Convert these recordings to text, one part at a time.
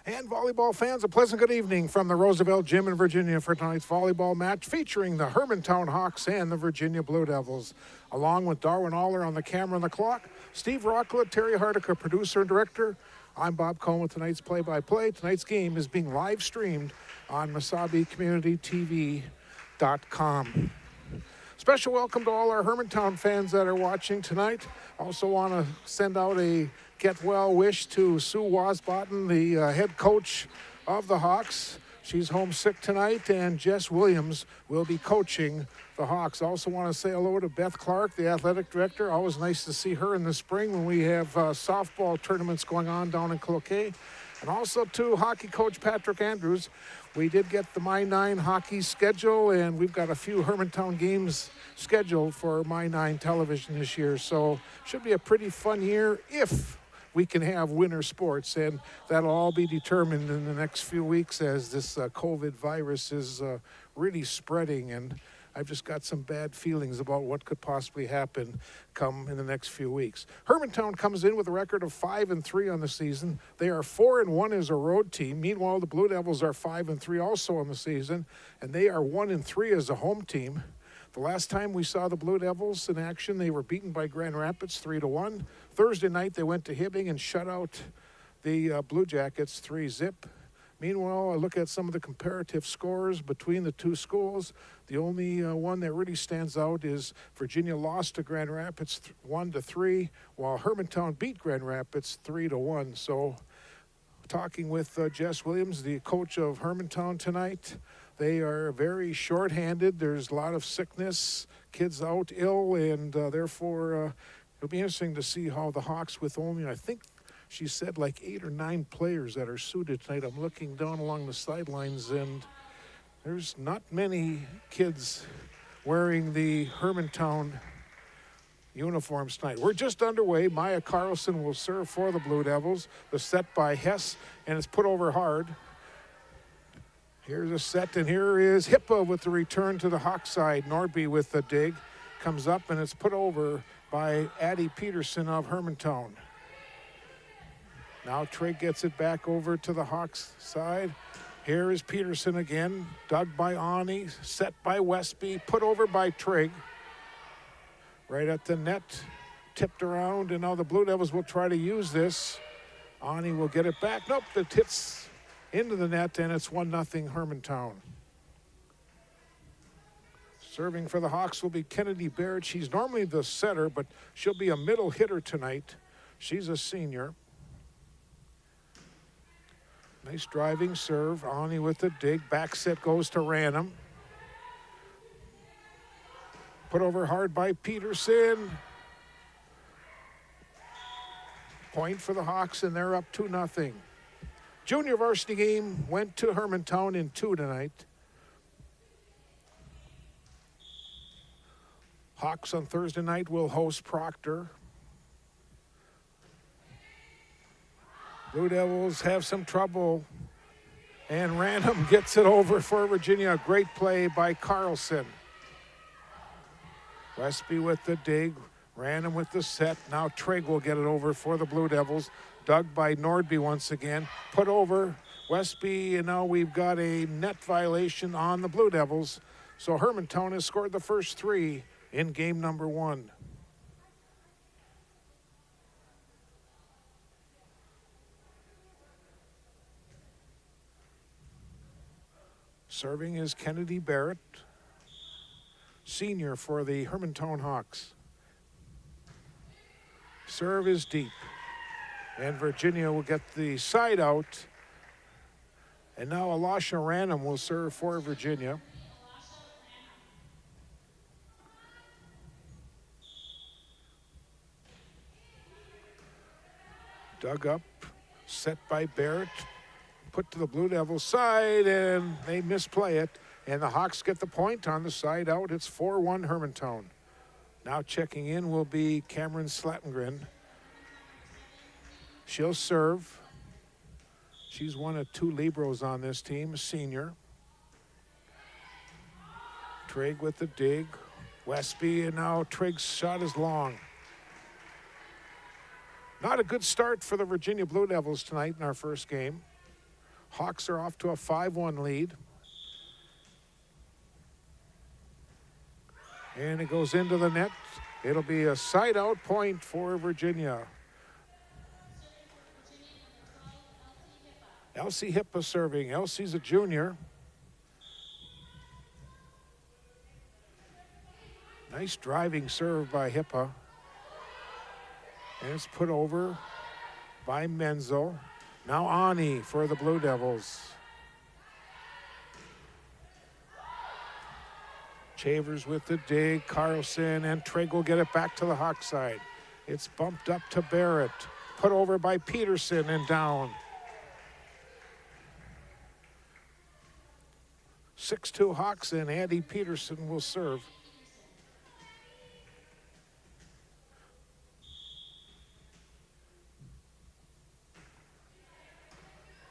And volleyball fans, a pleasant good evening from the Roosevelt Gym in Virginia for tonight's volleyball match featuring the Hermantown Hawks and the Virginia Blue Devils. Along with Darwin Aller on the camera and the clock, Steve Rockla, Terry Hardica, producer and director. I'm Bob Cohn with tonight's play-by-play. Tonight's game is being live streamed on MasabiCommunityTV.com. Special welcome to all our Hermantown fans that are watching tonight. Also want to send out a get well wish to Sue Wasbotton, the head coach of the Hawks. She's homesick tonight, and Jess Williams will be coaching the Hawks. Also want to say hello to Beth Clark, the athletic director. Always nice to see her in the spring when we have softball tournaments going on down in Cloquet. And also to hockey coach Patrick Andrews. We did get the My 9 hockey schedule, and we've got a few Hermantown games scheduled for My 9 television this year. So should be a pretty fun year if we can have winter sports, and that'll all be determined in the next few weeks as this COVID virus is really spreading, and I've just got some bad feelings about what could possibly happen come in the next few weeks. Hermantown comes in with a record of 5-3 on the season. They are 4-1 as a road team. Meanwhile, the Blue Devils are 5-3 also on the season, and they are 1-3 as a home team. The last time we saw the Blue Devils in action, they were beaten by Grand Rapids 3-1. Thursday night, they went to Hibbing and shut out the Blue Jackets 3-0. Meanwhile, I look at some of the comparative scores between the two schools. The only one that really stands out is Virginia lost to Grand Rapids 1-3, while Hermantown beat Grand Rapids 3-1. So, talking with Jess Williams, the coach of Hermantown tonight, they are very short-handed. There's a lot of sickness, kids out ill, and therefore it'll be interesting to see how the Hawks, with only, I think she said, like 8 or 9 players that are suited tonight. I'm looking down along the sidelines, and there's not many kids wearing the Hermantown uniforms tonight. We're just underway. Maya Carlson will serve for the Blue Devils. The set by Hess, and it's put over hard. Here's a set, and here is Hippa with the return to the Hawk side. Nordby with the dig. Comes up, and it's put over by Addie Peterson of Hermantown. Now Trigg gets it back over to the Hawks side. Here is Peterson again. Dug by Ani. Set by Westby. Put over by Trigg. Right at the net. Tipped around, and now the Blue Devils will try to use this. Ani will get it back. Nope, it hits into the net, and it's 1-0 Hermantown. Serving for the Hawks will be Kennedy Baird. She's normally the setter, but she'll be a middle hitter tonight. She's a senior. Nice driving serve. Ani with the dig. Back set goes to Ranham. Put over hard by Peterson. Point for the Hawks, and they're up 2-0. Junior varsity game went to Hermantown in 2 tonight. Hawks on Thursday night will host Proctor. Blue Devils have some trouble, and Ranham gets it over for Virginia. Great play by Carlson. Westby with the dig. Ranham with the set. Now Trigg will get it over for the Blue Devils. Dug by Nordby once again. Put over Westby, and now we've got a net violation on the Blue Devils. So Hermantown has scored the first 3 in game number 1. Serving is Kennedy Barrett, senior for the Hermantown Hawks. Serve is deep. And Virginia will get the side out. And now Alasha Ranham will serve for Virginia. Dug up, set by Barrett. Put to the Blue Devils side, and they misplay it. And the Hawks get the point on the side out. It's 4-1 Hermantown. Now checking in will be Cameron Slattengren. She'll serve. She's one of 2 Libros on this team, a senior. Trigg with the dig. Westby, and now Trigg's shot is long. Not a good start for the Virginia Blue Devils tonight in our first game. Hawks are off to a 5-1 lead. And it goes into the net. It'll be a side-out point for Virginia. Elsie Hippa serving. Elsie's a junior. Nice driving serve by Hippa. And it's put over by Menzel. Now Ani for the Blue Devils. Chavers with the dig. Carlson and Trigg will get it back to the Hawk side. It's bumped up to Barrett. Put over by Peterson and down. 6-2 Hawks, and Andy Peterson will serve.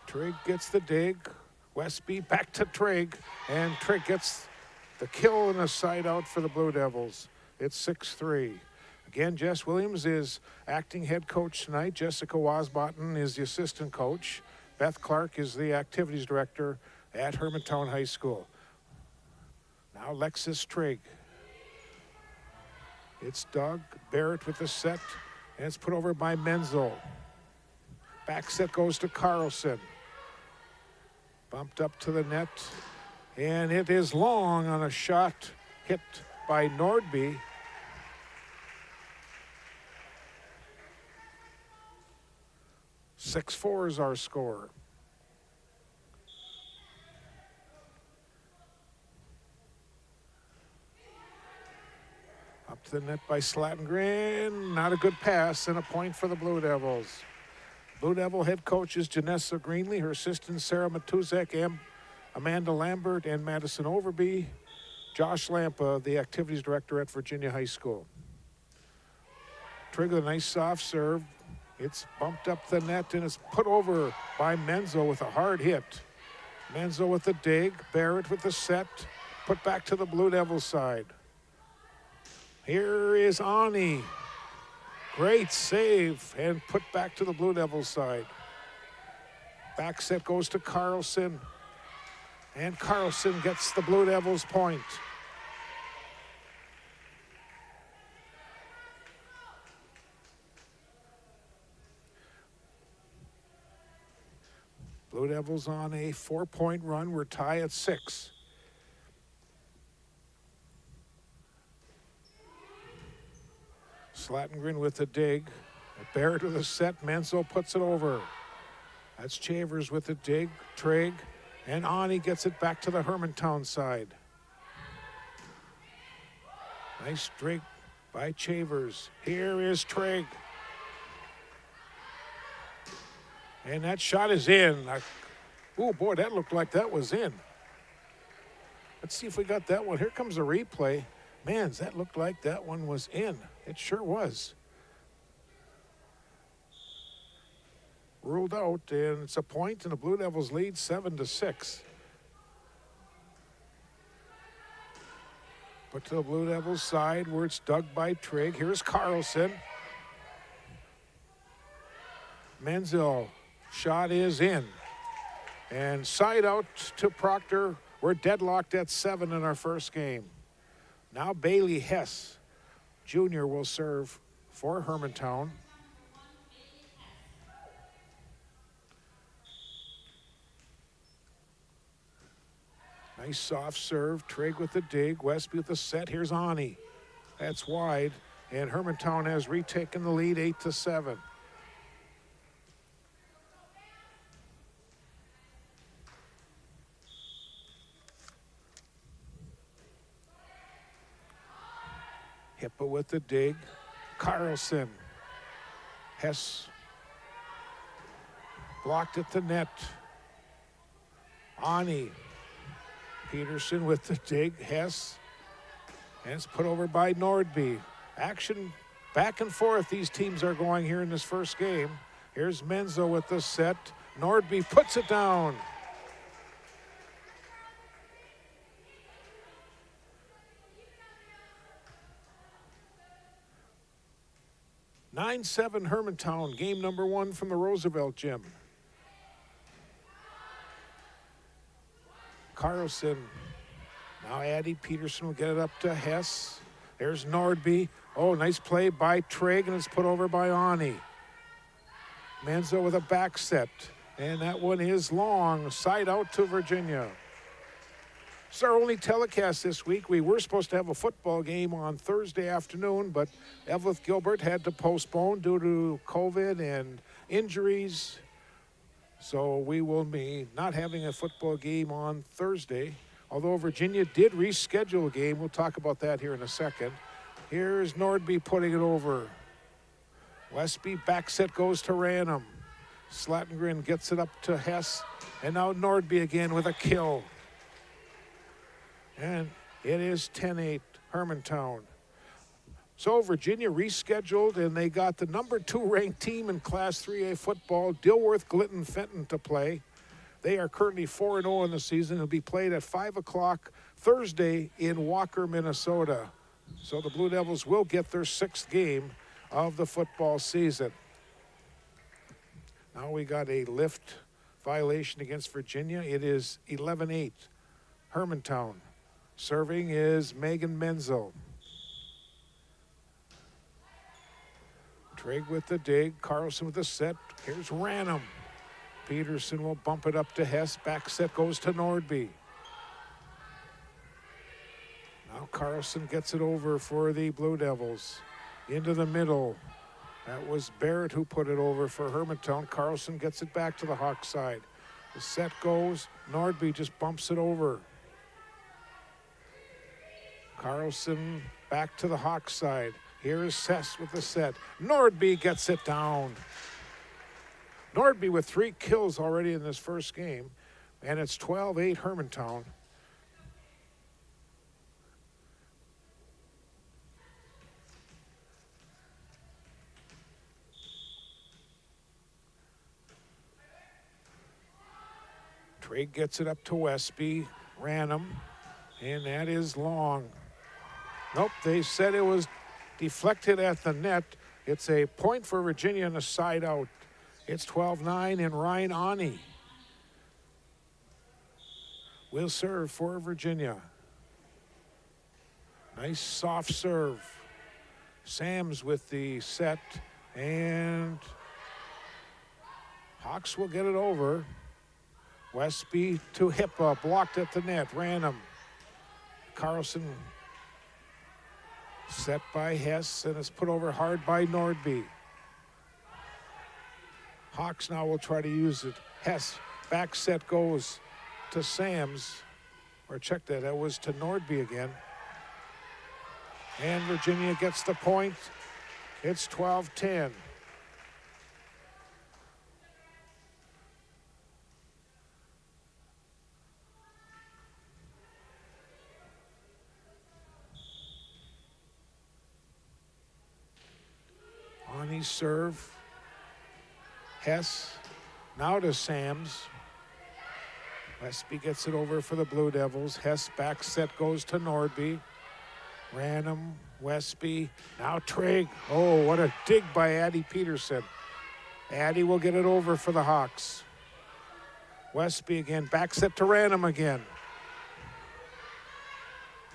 Trigg gets the dig. Westby back to Trigg, and Trigg gets the kill and a side out for the Blue Devils. It's 6-3. Again, Jess Williams is acting head coach tonight. Jessica Wasbotton is the assistant coach. Beth Clark is the activities director at Hermantown High School. Now Lexus Trigg. It's Doug Barrett with the set, and it's put over by Menzel. Back set goes to Carlson. Bumped up to the net, and it is long on a shot hit by Nordby. Six-4 is our score. Up to the net by Slattengren. Not a good pass, and a point for the Blue Devils. Blue Devil head coach is Janessa Greenlee. Her assistants Sarah Matuzek, Amanda Lambert, and Madison Overby. Josh Lampa, the activities director at Virginia High School. Trigg with a nice soft serve. It's bumped up the net, and it's put over by Menzel with a hard hit. Menzel with the dig. Barrett with the set. Put back to the Blue Devils side. Here is Ani. Great save, and put back to the Blue Devils side. Back set goes to Carlson, and Carlson gets the Blue Devils point. Blue Devils on a 4-point run. We're tied at 6. Slattengren with the dig. Barrett with a set. Menzel puts it over. That's Chavers with the dig. Trigg. And Ani gets it back to the Hermantown side. Nice dig by Chavers. Here is Trigg. And that shot is in. Oh, boy, that looked like that was in. Let's see if we got that one. Here comes a replay. Man, that looked like that one was in. It sure was. Ruled out, and it's a point, and the Blue Devils lead 7-6. But to the Blue Devils side, where it's dug by Trigg. Here's Carlson. Menzel, shot is in. And side out to Proctor. We're deadlocked at 7 in our first game. Now Bailey Hess, Jr. will serve for Hermantown. Nice soft serve. Trigg with the dig. Westby with the set. Here's Ani. That's wide. And Hermantown has retaken the lead 8-7. Hippa with the dig. Carlson. Hess blocked at the net. Ani. Peterson with the dig. Hess. And it's put over by Nordby. Action back and forth these teams are going here in this first game. Here's Menzel with the set. Nordby puts it down. (9-7) Hermantown, game number 1 from the Roosevelt Gym. Carlson. Now Addie Peterson will get it up to Hess. There's Nordby. Oh, nice play by Trigg, and it's put over by Ani. Menzo with a back set. And that one is long. Side out to Virginia. It's our only telecast this week. We were supposed to have a football game on Thursday afternoon, but Evelyn Gilbert had to postpone due to COVID and injuries. So we will be not having a football game on Thursday. Although Virginia did reschedule a game. We'll talk about that here in a second. Here's Nordby putting it over. Westby back set goes to Ranum. Slattengren gets it up to Hess. And now Nordby again with a kill. And it is 10-8 Hermantown. So Virginia rescheduled, and they got the number 2 ranked team in Class 3A football, Dilworth Glidden Fenton, to play. They are currently 4-0 in the season. It'll be played at 5 o'clock Thursday in Walker, Minnesota. So the Blue Devils will get their 6th game of the football season. Now we got a lift violation against Virginia. It is 11-8 Hermantown. Serving is Megan Menzel. Trigg with the dig. Carlson with the set. Here's Ranum. Peterson will bump it up to Hess. Back set goes to Nordby. Now Carlson gets it over for the Blue Devils. Into the middle. That was Barrett who put it over for Hermantown. Carlson gets it back to the Hawk side. The set goes. Nordby just bumps it over. Carlson back to the Hawk side. Here is Sess with the set. Nordby gets it down. Nordby with 3 kills already in this first game, and it's 12-8 Hermantown. Trigg gets it up to Westby. Ranum, and that is long. Nope, they said it was deflected at the net. It's a point for Virginia and a side out. It's 12-9, and Ryan Ani will serve for Virginia. Nice soft serve. Sams with the set, and Hawks will get it over. Westby to Hippa, blocked at the net. Ranum. Carlson set by Hess, and it's put over hard by Nordby. Hawks now will try to use it. Hess, back set goes to Sams. Or check that, that was to Nordby again. And Virginia gets the point. It's 12-10. Ani serve. Hess, now to Sams. Westby gets it over for the Blue Devils. Hess back set goes to Nordby. Ranum, Westby, now Trigg. Oh, what a dig by Addie Peterson. Addie will get it over for the Hawks. Westby again, back set to Ranum again.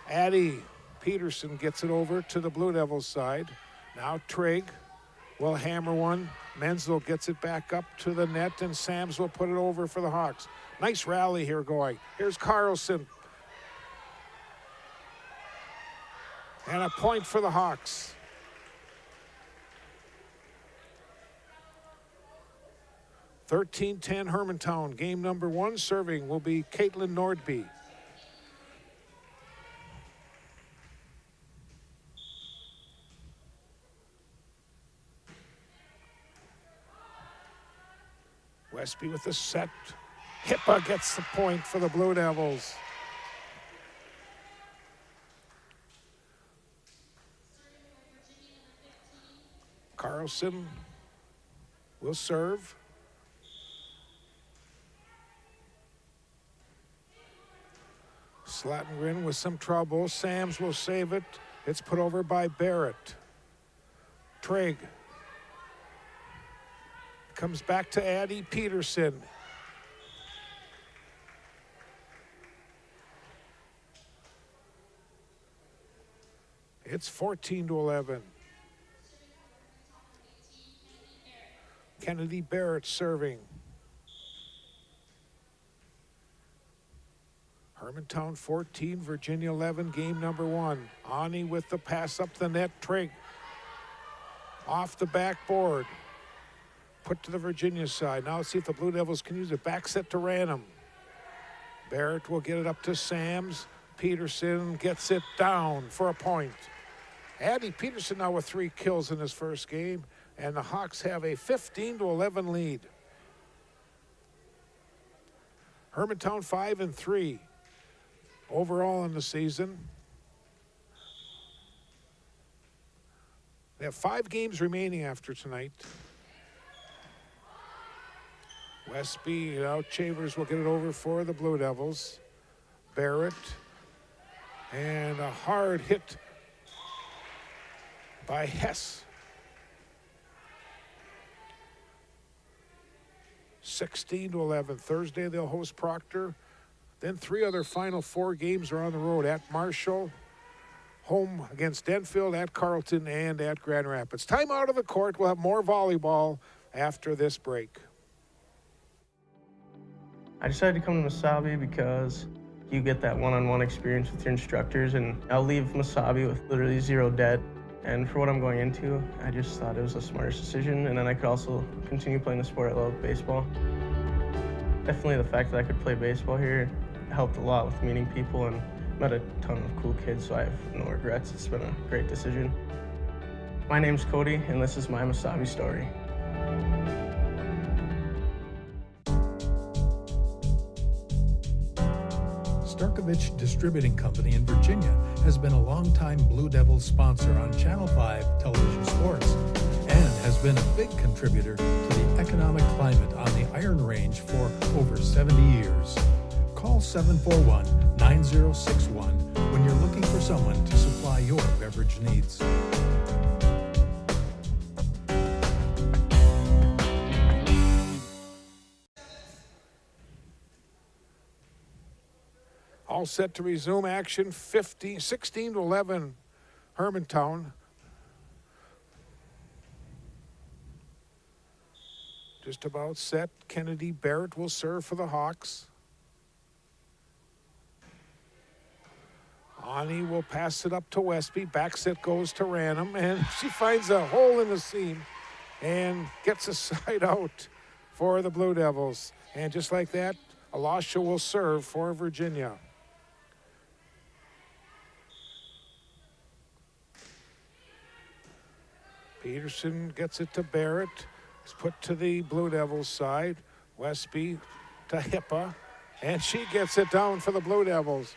Addie Peterson gets it over to the Blue Devils side. Now Trigg will hammer one. Menzel gets it back up to the net, and Sams will put it over for the Hawks. Nice rally here going. Here's Carlson. And a point for the Hawks. (13-10) Hermantown. Game number 1. Serving will be Caitlin Nordby. Westby with the set. Hippa gets the point for the Blue Devils. Carlson will serve. Slattengren with some trouble. Sams will save it. It's put over by Barrett. Trigg comes back to Addie Peterson. It's 14-11. Kennedy Barrett serving. Hermantown 14, Virginia 11, game number 1. Ani with the pass up the net. Trigg off the backboard. Put to the Virginia side. Now let's see if the Blue Devils can use it. Back set to Ranum. Barrett will get it up to Sams. Peterson gets it down for a point. Addie Peterson now with 3 kills in his first game, and the Hawks have a 15-11 lead. Hermantown 5-3 overall in the season. They have 5 games remaining after tonight. Westby, Chavers will get it over for the Blue Devils. Barrett, and a hard hit by Hess. 16-11. Thursday they'll host Proctor. Then 3 other Final 4 games are on the road: at Marshall, home against Denfield, at Carleton, and at Grand Rapids. Time out of the court. We'll have more volleyball after this break. I decided to come to Mesabi because you get that one-on-one experience with your instructors, and I'll leave Mesabi with literally 0 debt. And for what I'm going into, I just thought it was the smartest decision, and then I could also continue playing the sport I love, baseball. Definitely the fact that I could play baseball here helped a lot with meeting people and met a ton of cool kids, so I have no regrets. It's been a great decision. My name's Cody, and this is my Mesabi story. Starkovich Distributing Company in Virginia has been a longtime Blue Devils sponsor on Channel 5 television sports and has been a big contributor to the economic climate on the Iron Range for over 70 years. Call 741-9061 when you're looking for someone to supply your beverage needs. All set to resume action. 16-11 Hermantown. Just about set. Kennedy Barrett will serve for the Hawks. Ani will pass it up to Westby. Back set goes to Ranum, and she finds a hole in the seam and gets a side out for the Blue Devils. And just like that, Alasha will serve for Virginia. Peterson gets it to Barrett. It's put to the Blue Devils side. Westby to Hippa, and she gets it down for the Blue Devils.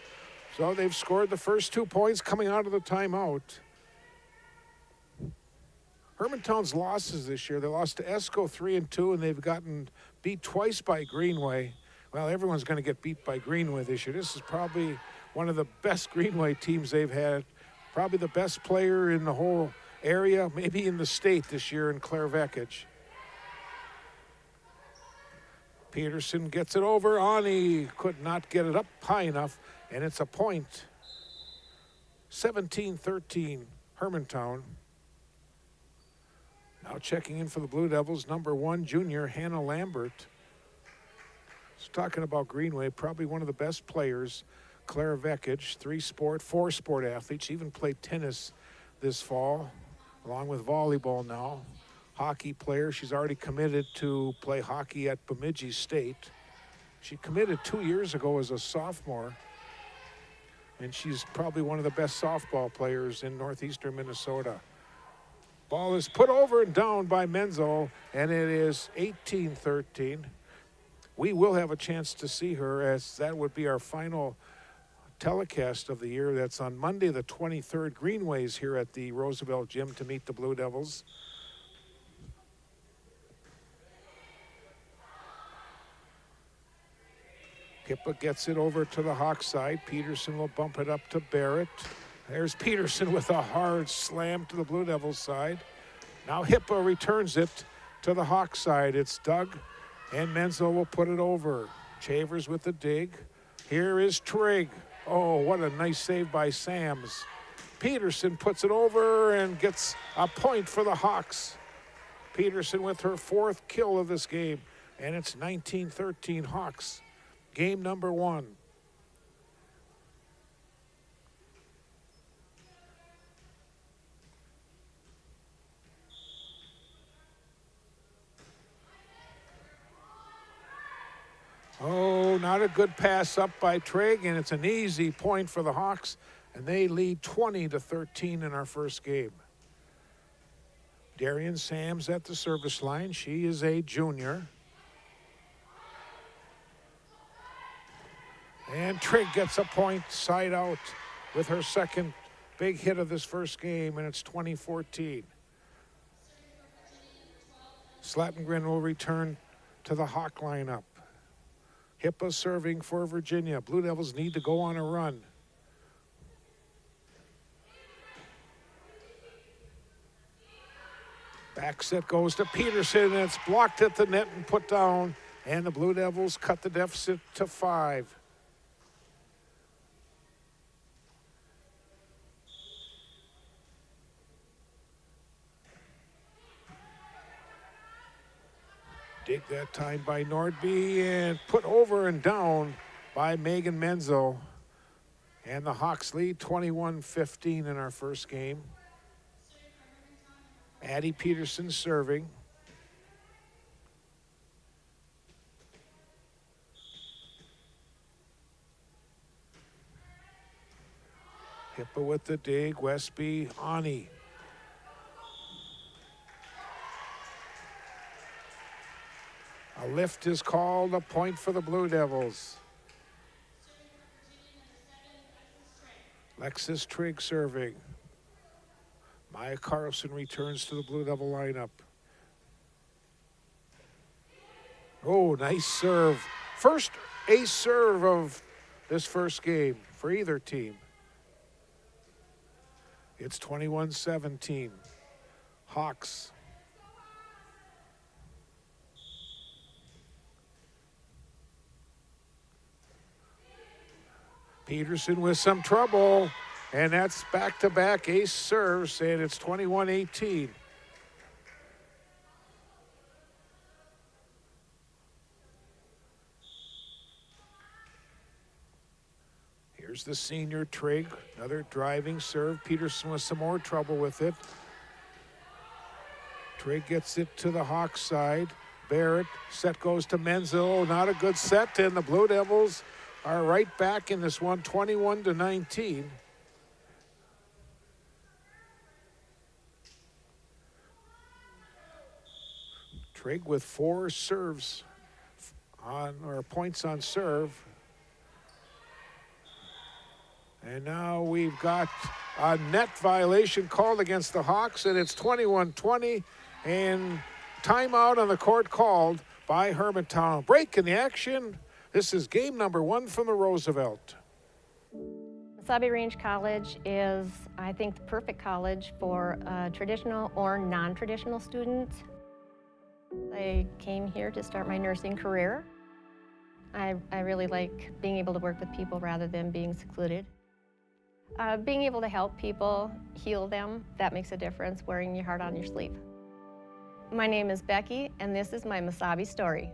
So they've scored the first 2 points coming out of the timeout. Hermantown's losses this year, they lost to Esco 3-2, and they've gotten beat twice by Greenway. Well, everyone's going to get beat by Greenway this year. This is probably one of the best Greenway teams they've had. Probably the best player in the whole area, maybe in the state this year, in Claire Vekich. Peterson gets it over. Ani could not get it up high enough, and it's a point. 17-13, Hermantown. Now checking in for the Blue Devils, number 1 junior, Hannah Lambert. Just talking about Greenway, probably one of the best players. Claire Vekich, 4-sport athlete. She even played tennis this fall, along with volleyball now. Hockey player. She's already committed to play hockey at Bemidji State. She committed 2 years ago as a sophomore, and she's probably one of the best softball players in northeastern Minnesota. Ball is put over and down by Menzel, and it is 18-13. We will have a chance to see her, as that would be our final telecast of the year. That's on Monday the 23rd. Greenway's here at the Roosevelt Gym to meet the Blue Devils. Kippa gets it over to the Hawk side. Peterson will bump it up to Barrett. There's Peterson with a hard slam to the Blue Devils side. Now Hippa returns it to the Hawk side. It's Doug, and Menzel will put it over. Chavers with the dig. Here is Trigg. Oh, what a nice save by Sams. Peterson puts it over and gets a point for the Hawks. Peterson with her 4th kill of this game, and it's 19-13 Hawks. Game number 1. Oh, not a good pass up by Trigg, and it's an easy point for the Hawks, and they lead 20-13 in our first game. Darian Sams at the service line. She is a junior. And Trigg gets a point side out with her 2nd big hit of this first game, and it's 20-14. Slattengren will return to the Hawk lineup. Hippa serving for Virginia. Blue Devils need to go on a run. Back set goes to Peterson, and it's blocked at the net and put down, and the Blue Devils cut the deficit to 5. Dig that time by Nordby, and put over and down by Megan Menzo. And the Hawks lead 21-15 in our first game. Addie Peterson serving. Hippa with the dig, Westby, Ani. A lift is called, a point for the Blue Devils. Lexis Trigg serving. Maya Carlson returns to the Blue Devil lineup. Oh, nice serve. First ace serve of this first game for either team. It's 21-17. Hawks. Peterson with some trouble, and that's back-to-back ace serves, and it's 21-18. Here's the senior Trigg, another driving serve. Peterson with some more trouble with it. Trigg gets it to the Hawks side. Barrett, set goes to Menzel, not a good set, and the Blue Devils are right back in this one, 21-19. Trigg with 4 serves on, or points on serve. And now we've got a net violation called against the Hawks, and it's 21-20, and timeout on the court called by Hermantown. Break in the action. This is game number 1 from the Roosevelt. Mesabi Range College is, I think, the perfect college for traditional or non-traditional students. I came here to start my nursing career. I really like being able to work with people rather than being secluded. Being able to help people, heal them, that makes a difference, wearing your heart on your sleeve. My name is Becky, and this is my Mesabi story.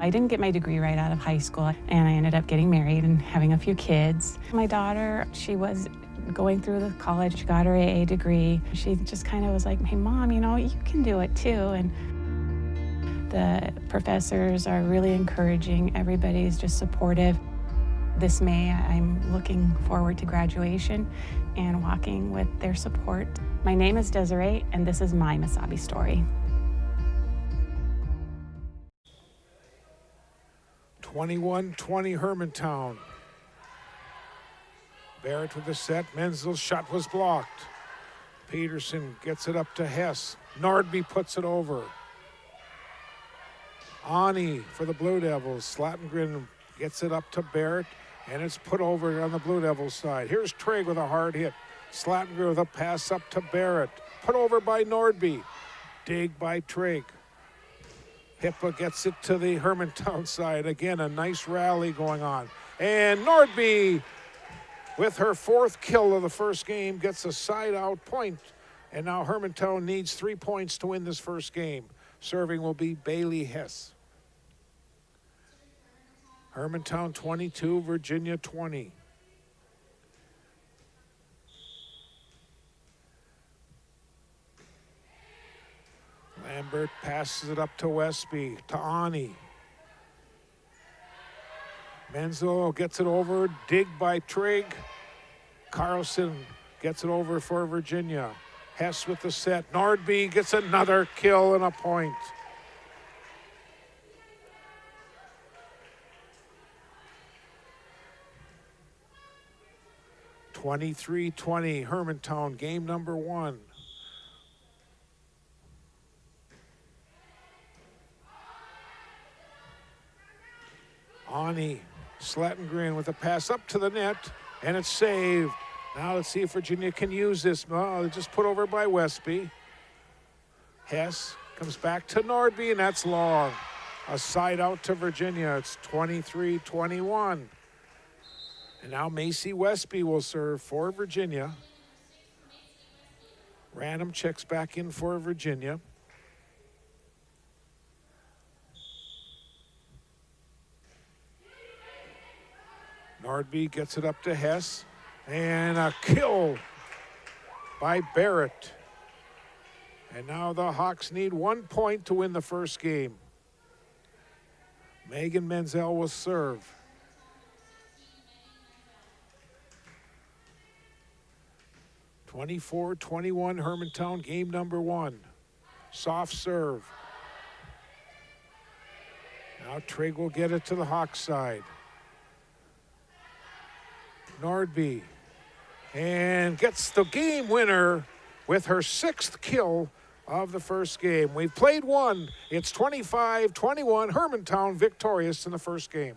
I didn't get my degree right out of high school, and I ended up getting married and having a few kids. My daughter, she was going through the college, she got her AA degree. She just kind of was like, hey, Mom, you know, you can do it too. And the professors are really encouraging. Everybody's just supportive. This May, I'm looking forward to graduation and walking with their support. My name is Desiree, and this is my Mesabi story. 21-20 Hermantown. Barrett with the set. Menzel's shot was blocked. Peterson gets it up to Hess. Nordby puts it over. Ani for the Blue Devils. Slattengren gets it up to Barrett, and it's put over on the Blue Devils side. Here's Trigg with a hard hit. Slattengren with a pass up to Barrett. Put over by Nordby. Dig by Trigg. Hippa gets it to the Hermantown side. Again, a nice rally going on. And Nordby, with her 4th kill of the first game, gets a side-out point. And now Hermantown needs 3 points to win this first game. Serving will be Bailey Hess. Hermantown 22, Virginia 20. Lambert passes it up to Westby, to Ani. Menzel gets it over, dig by Trigg. Carlson gets it over for Virginia. Hess with the set. Nordby gets another kill and a point. (23-20) Hermantown, game number 1. Ani Slattengren with a pass up to the net, and it's saved. Now let's see if Virginia can use this. Oh, just put over by Westby. Hess comes back to Nordby, and that's long. A side out to Virginia. It's 23-21. And now Macy Westby will serve for Virginia. Random checks back in for Virginia. Nordby gets it up to Hess. And a kill by Barrett. And now the Hawks need 1 point to win the first game. Megan Menzel will serve. (24-21) Hermantown, game number 1. Soft serve. Now Trigg will get it to the Hawks side. Nordby. And gets the game winner with her 6th kill of the first game. We've played one. It's 25-21. Hermantown victorious in the first game.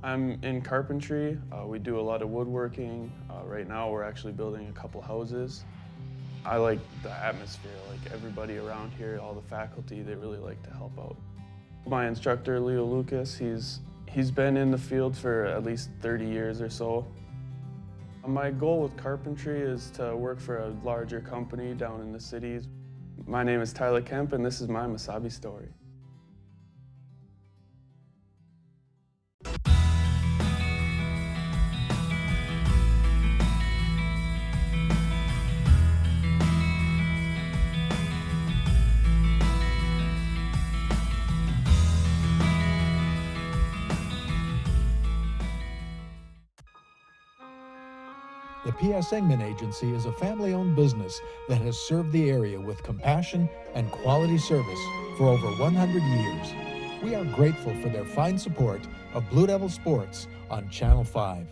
I'm in carpentry. We do a lot of woodworking. Right now we're actually building a couple houses. I like the atmosphere, like everybody around here, all the faculty, they really like to help out. My instructor, Leo Lucas, he's been in the field for at least 30 years or so. My goal with carpentry is to work for a larger company down in the cities. My name is Tyler Kemp, and this is my Mesabi story. The P.S. Engman Agency is a family-owned business that has served the area with compassion and quality service for over 100 years. We are grateful for their fine support of Blue Devil Sports on Channel 5.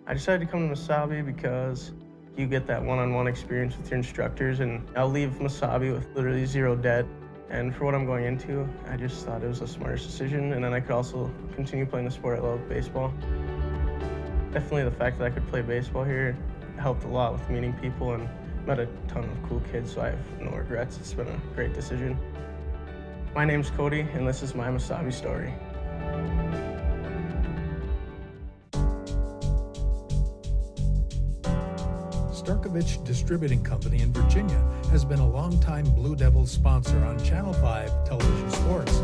I decided to come to Mesabi because you get that one-on-one experience with your instructors, and I'll leave Mesabi with literally zero debt. And for what I'm going into, I just thought it was the smartest decision, and then I could also continue playing the sport I love, baseball. Definitely the fact that I could play baseball here helped a lot with meeting people and met a ton of cool kids, so I have no regrets. It's been a great decision. My name's Cody, and this is my Mesabi story. Starkovich Distributing Company in Virginia has been a longtime Blue Devils sponsor on Channel 5 television sports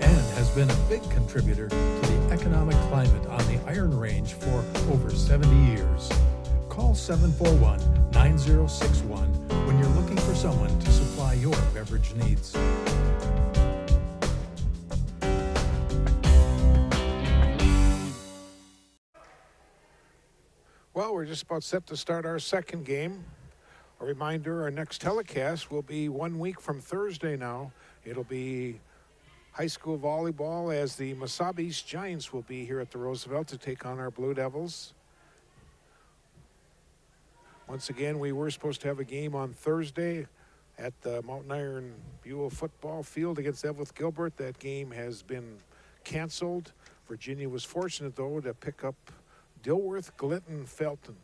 and has been a big contributor to the economic climate on the Iron Range for over 70 years. Call 741-9061 when you're looking for someone to supply your beverage needs. Well, we're just about set to start our second game. A reminder, our next telecast will be 1 week from Thursday now. It'll be high school volleyball as the Mesabi Giants will be here at the Roosevelt to take on our Blue Devils. Once again, we were supposed to have a game on Thursday at the Mountain Iron Buell football field against Evelyn Gilbert. That game has been canceled. Virginia was fortunate, though, to pick up Dilworth, Glidden, Felton.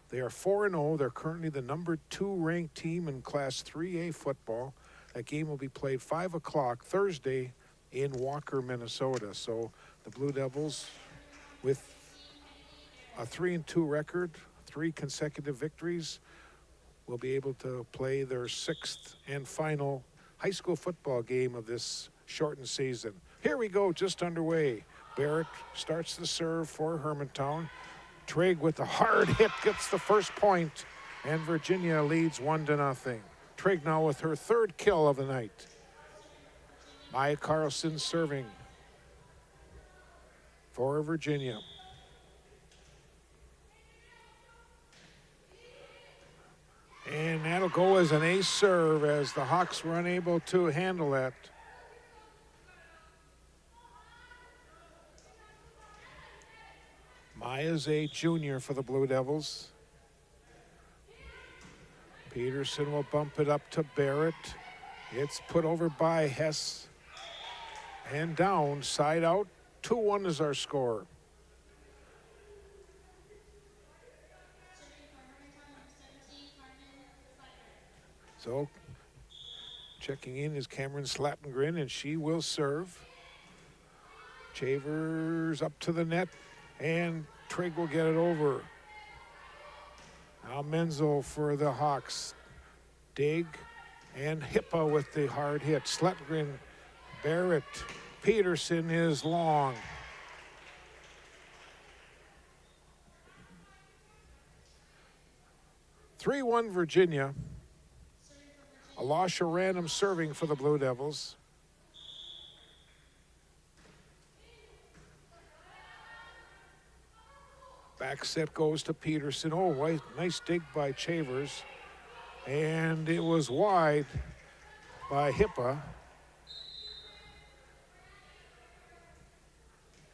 They are 4-0. They're currently the number 2 ranked team in Class 3A football. That game will be played 5 o'clock Thursday in Walker, Minnesota. So the Blue Devils, with a 3-2 record, 3 consecutive victories, will be able to play their 6th and final high school football game of this shortened season. Here we go, just underway. Barrett starts the serve for Hermantown. Trigg with the hard hit gets the first point, and Virginia leads 1-0. Trigg now with her 3rd kill of the night. Maya Carlson serving for Virginia. And that'll go as an ace serve as the Hawks were unable to handle that. Maya's a junior for the Blue Devils. Peterson will bump it up to Barrett. It's put over by Hess. And down, side out. 2-1 is our score. So, checking in is Cameron Slattengren, and she will serve. Chavers up to the net. And Trigg will get it over. Now Menzel for the Hawks. Dig and Hippa with the hard hit. Slattengren, Barrett, Peterson is long. (3-1) Virginia. Alasha Random serving for the Blue Devils. Back set goes to Peterson. Oh, nice dig by Chavers. And it was wide by Hippa.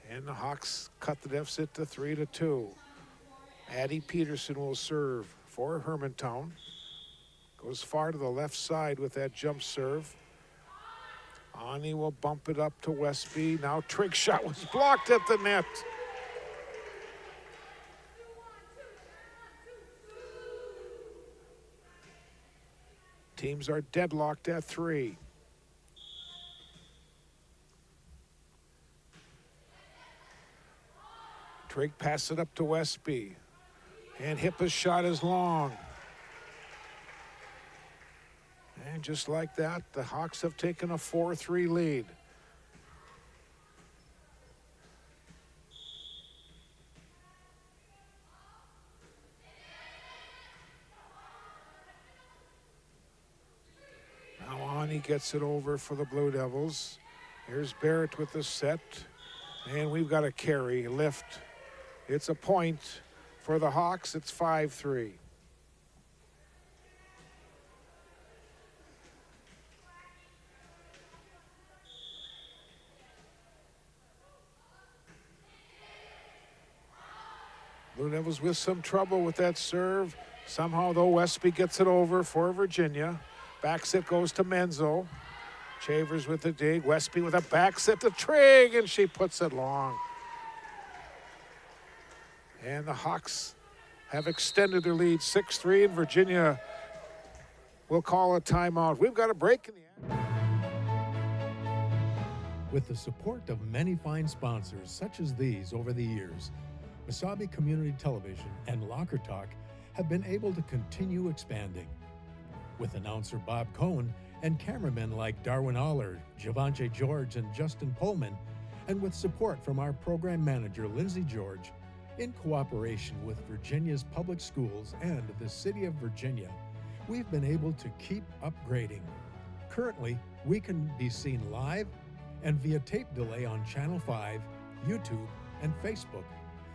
And the Hawks cut the deficit to 3-2. Addie Peterson will serve for Hermantown. Goes far to the left side with that jump serve. Ani will bump it up to Westby. Now Trigg's shot was blocked at the net. Teams are deadlocked at 3. Trigg passes it up to Westby. And Hippa's shot is long. And just like that, the Hawks have taken a 4-3 lead. He gets it over for the Blue Devils. Here's Barrett with the set. And we've got a carry, lift. It's a point for the Hawks. It's 5-3. Blue Devils with some trouble with that serve. Somehow, though, Westby gets it over for Virginia. Back set goes to Menzel. Chavers with the dig. Westby with a back set to Trigg, and she puts it long. And the Hawks have extended their lead 6-3, and Virginia will call a timeout. We've got a break in the end. With the support of many fine sponsors such as these over the years, Mesabi Community Television and Locker Talk have been able to continue expanding. With announcer Bob Cohn and cameramen like Darwin Aller, Javante George, and Justin Pullman, and with support from our program manager Lindsay George, in cooperation with Virginia's public schools and the City of Virginia, we've been able to keep upgrading. Currently, we can be seen live and via tape delay on Channel 5, YouTube, and Facebook,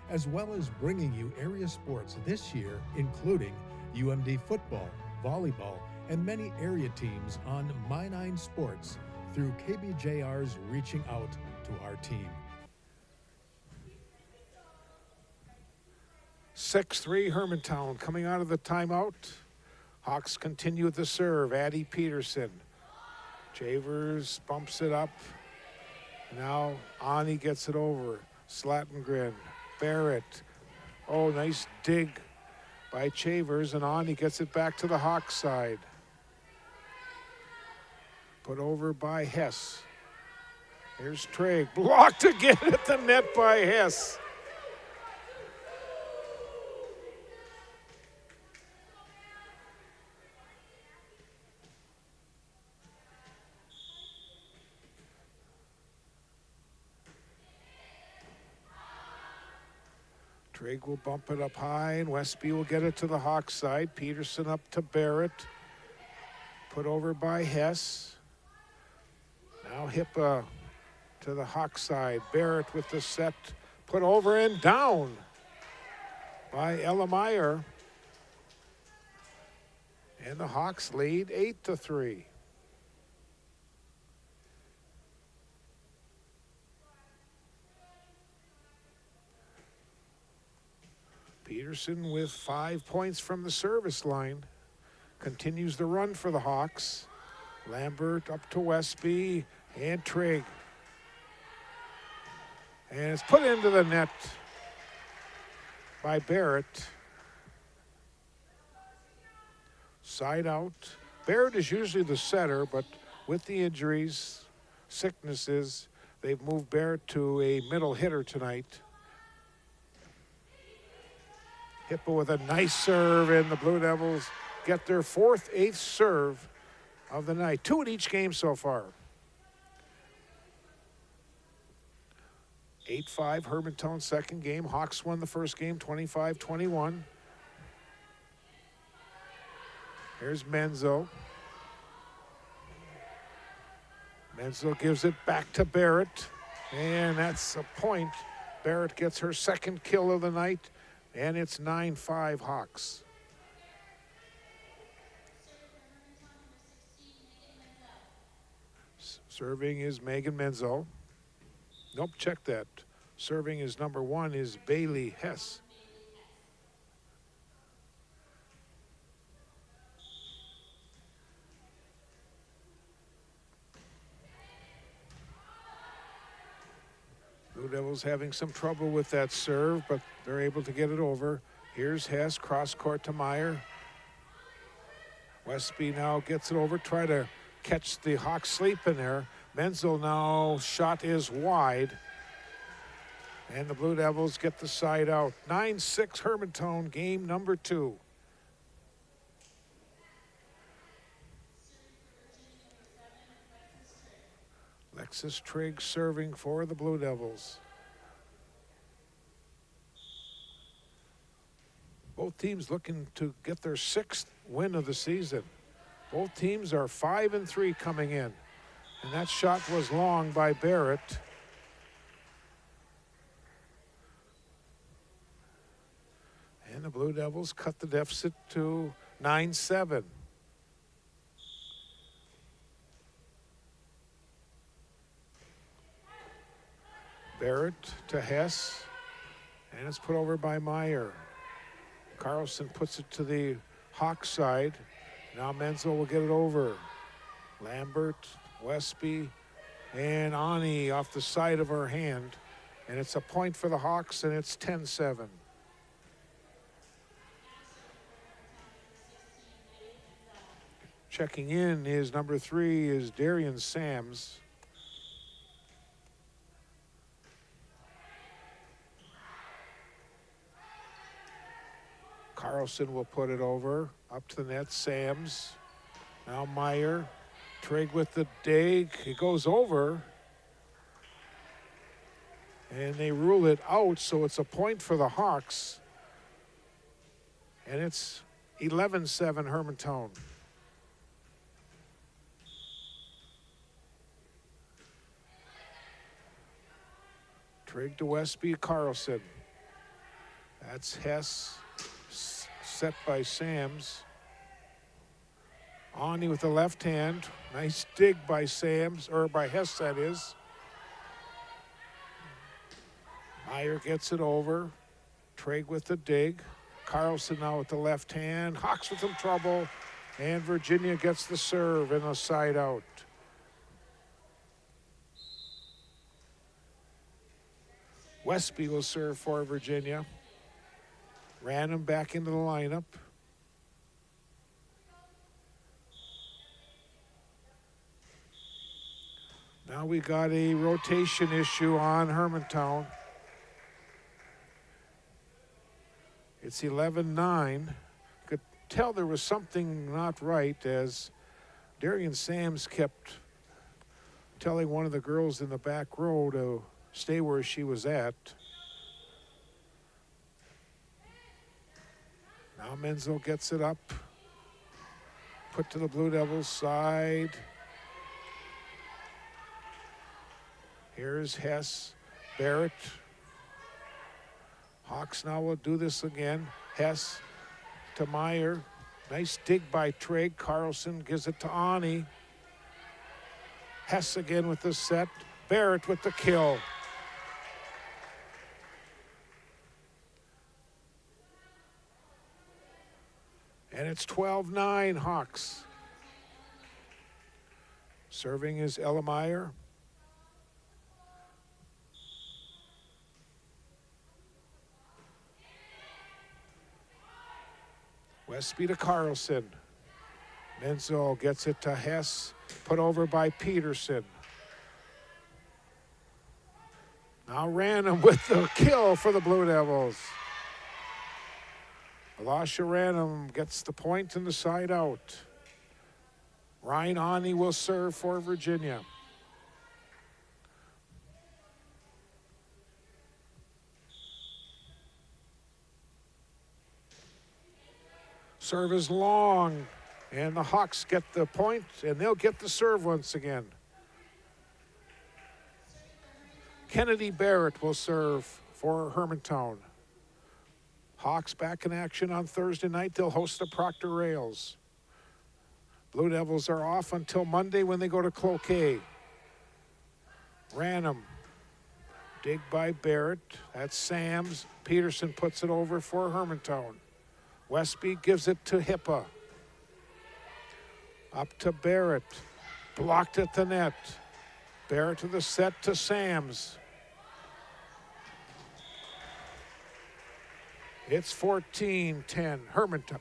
as well as bringing you area sports this year, including UMD football, volleyball, and many area teams on My Nine Sports through KBJR's reaching out to our team. 6-3 Hermantown coming out of the timeout. Hawks continue with the serve. Addie Peterson. Javers bumps it up. Now Ani gets it over. Slattengren. Barrett. Oh, nice dig by Chavers, and Ani gets it back to the Hawks side. Put over by Hess. Here's Trigg. Blocked again at the net by Hess. Trigg will bump it up high, and Westby will get it to the Hawks side. Peterson up to Barrett. Put over by Hess. Now Hippa to the Hawks side. Barrett with the set. Put over and down by Ella Meyer. And the Hawks lead 8-3. Peterson with 5 points from the service line. Continues the run for the Hawks. Lambert up to Westby and Trigg. And it's put into the net by Barrett. Side out. Barrett is usually the setter, but with the injuries, sicknesses, they've moved Barrett to a middle hitter tonight. Hippo with a nice serve, and the Blue Devils get their 4th, 8th serve of the night. 2 in each game so far. 8-5 Hermantown second game. Hawks won the first game 25-21. Here's Menzo. Menzo gives it back to Barrett, and that's a point. Barrett gets her 2nd kill of the night, and it's 9-5 Hawks. Serving is Megan Menzo. Nope, check that. Serving is number 1 is Bailey Hess. Blue Devils having some trouble with that serve, but they're able to get it over. Here's Hess, cross court to Meyer. Westby now gets it over, try to catch the Hawks sleeping there. Menzel now, shot is wide. And the Blue Devils get the side out. 9-6 Hermantown, game number 2. Alexis Trigg serving for the Blue Devils. Both teams looking to get their 6th win of the season. Both teams are 5-3 coming in. And that shot was long by Barrett. And the Blue Devils cut the deficit to 9-7. Barrett to Hess, and it's put over by Meyer. Carlson puts it to the Hawk side. Now Menzel will get it over. Lambert, Westby, and Ani off the side of her hand. And it's a point for the Hawks, and it's 10-7. Checking in is number 3 is Darian Sams. Carlson will put it over, up to the net, Sams. Now Meyer, Trigg with the dig, it goes over. And they rule it out, so it's a point for the Hawks. And it's 11-7 Hermantown. Trigg to Westby, Carlson. That's Hess, set by Sams. Ani with the left hand. Nice dig by Sams, or by Hess, that is. Meyer gets it over. Trigg with the dig. Carlson now with the left hand. Hawks with some trouble. And Virginia gets the serve and a side out. Westby will serve for Virginia. Random back into the lineup. Now we got a rotation issue on Hermantown. It's 11-9. Could tell there was something not right as Darian Sams kept telling one of the girls in the back row to stay where she was at. Now Menzel gets it up. Put to the Blue Devils side. Here's Hess, Barrett. Hawks now will do this again. Hess to Meyer. Nice dig by Trigg. Carlson gives it to Ani. Hess again with the set. Barrett with the kill. And it's 12-9 Hawks. Serving is Ellemeyer. Westby to Carlson. Menzel gets it to Hess, put over by Peterson. Now Random with the kill for the Blue Devils. Alasha Random gets the point and the side out. Ryan Ani will serve for Virginia. Serve is long, and the Hawks get the point, and they'll get the serve once again. Kennedy Barrett will serve for Hermantown. Hawks back in action on Thursday night. They'll host the Proctor Rails. Blue Devils are off until Monday when they go to Cloquet. Random. Dig by Barrett. That's Sams. Peterson puts it over for Hermantown. Westby gives it to Hippa. Up to Barrett. Blocked at the net. Barrett to the set to Sams. It's 14-10, Hermantown.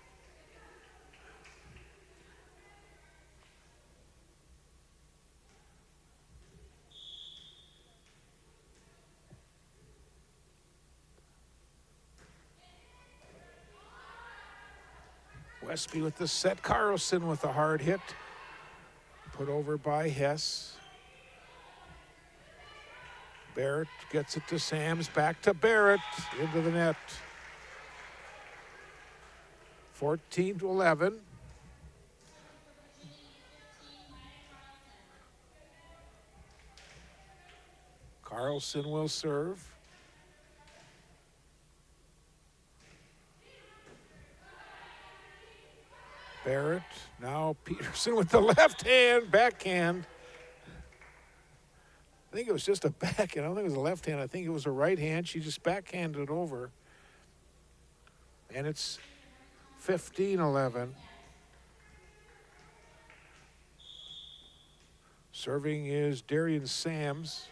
Westby with the set. Carlson with a hard hit. Put over by Hess. Barrett gets it to Sams. Back to Barrett. Into the net. 14-11. Carlson will serve. Barrett, now Peterson with the left hand, backhand. I think it was just a backhand. I don't think it was a left hand. I think it was a right hand. She just backhanded it over. And it's 15-11. Serving is Darian Sams.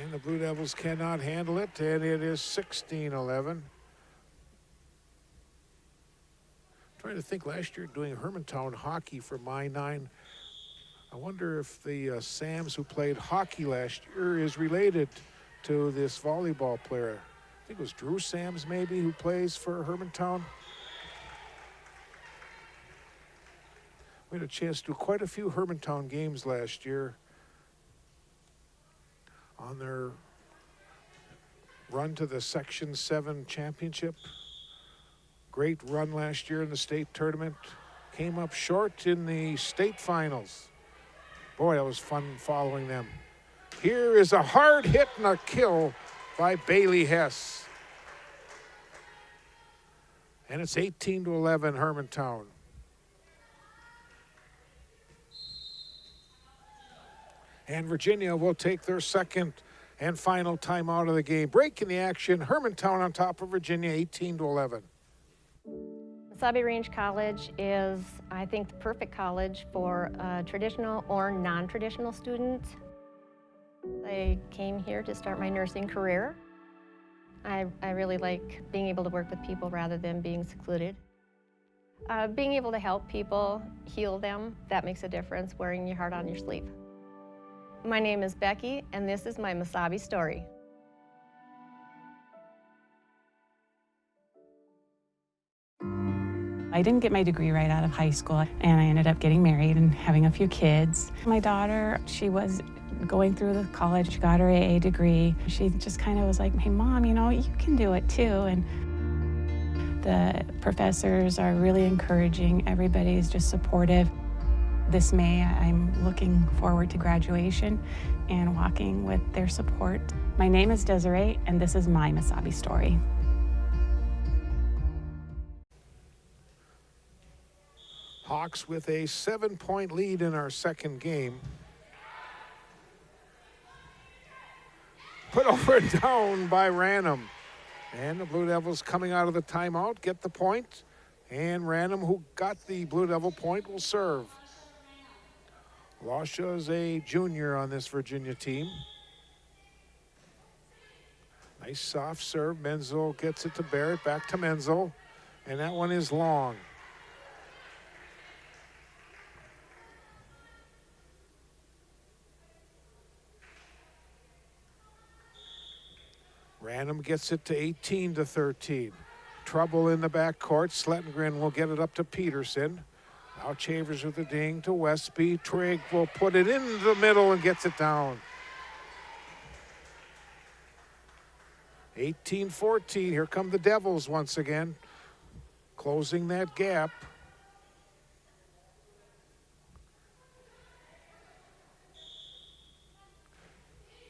And the Blue Devils cannot handle it, and it is 16-11. Trying to think, last year doing Hermantown hockey for My 9. I wonder if the Sams who played hockey last year is related to this volleyball player. think it was Drew Sams maybe who plays for Hermantown. We had a chance to do quite a few Hermantown games last year on their run to the Section 7 championship. Great run last year in the state tournament. Came up short in the state finals. Boy, that was fun following them. Here is a hard hit and a kill by Bailey Hess. And it's 18-11 Hermantown. And Virginia will take their second and final timeout of the game. Breaking the action, Hermantown on top of Virginia, 18-11. Mesabi Range College is, I think, the perfect college for traditional or non-traditional students. I came here to start my nursing career. I really like being able to work with people rather than being secluded. Being able to help people, heal them, that makes a difference, wearing your heart on your sleeve. My name is Becky, and this is my Mesabi story. I didn't get my degree right out of high school, and I ended up getting married and having a few kids. My daughter, she was going through the college, she got her AA degree. She just kind of was like, hey, Mom, you know, you can do it too. And the professors are really encouraging. Everybody's just supportive. This May, I'm looking forward to graduation and walking with their support. My name is Desiree, and this is my Mesabi story. Hawks with a 7-point lead in our second game. Put over and down by Ranum. And the Blue Devils coming out of the timeout get the point. And Ranum, who got the Blue Devil point, will serve. Lasha is a junior on this Virginia team. Nice soft serve. Menzel gets it to Barrett, back to Menzel. And that one is long. Ranum gets it to 18-13. Trouble in the backcourt. Slettengren will get it up to Peterson. Now Chavers with the ding to Westby. Trigg will put it in the middle and gets it down. 18-14. Here come the Devils once again. Closing that gap.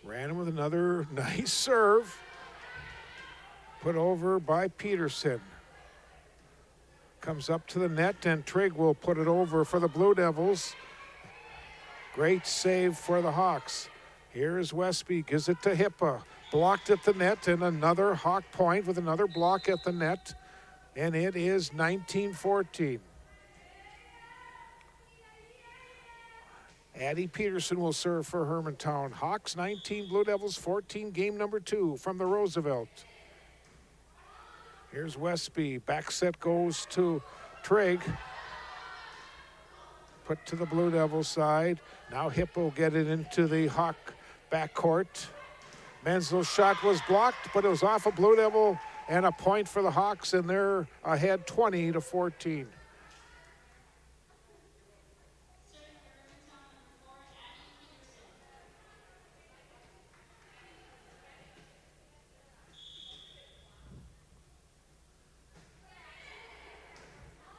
Ranum with another nice serve. Put over by Peterson. Comes up to the net, and Trigg will put it over for the Blue Devils. Great save for the Hawks. Here's Westby, gives it to Hippa. Blocked at the net, and another Hawk point with another block at the net. And it is 19-14. Addie Peterson will serve for Hermantown. Hawks 19, Blue Devils 14, game number 2 from the Roosevelt. Here's Westby. Back set goes to Trigg. Put to the Blue Devils side. Now Hippo get it into the Hawk backcourt. Menzel's shot was blocked, but it was off a Blue Devil and a point for the Hawks, and they're ahead 20-14.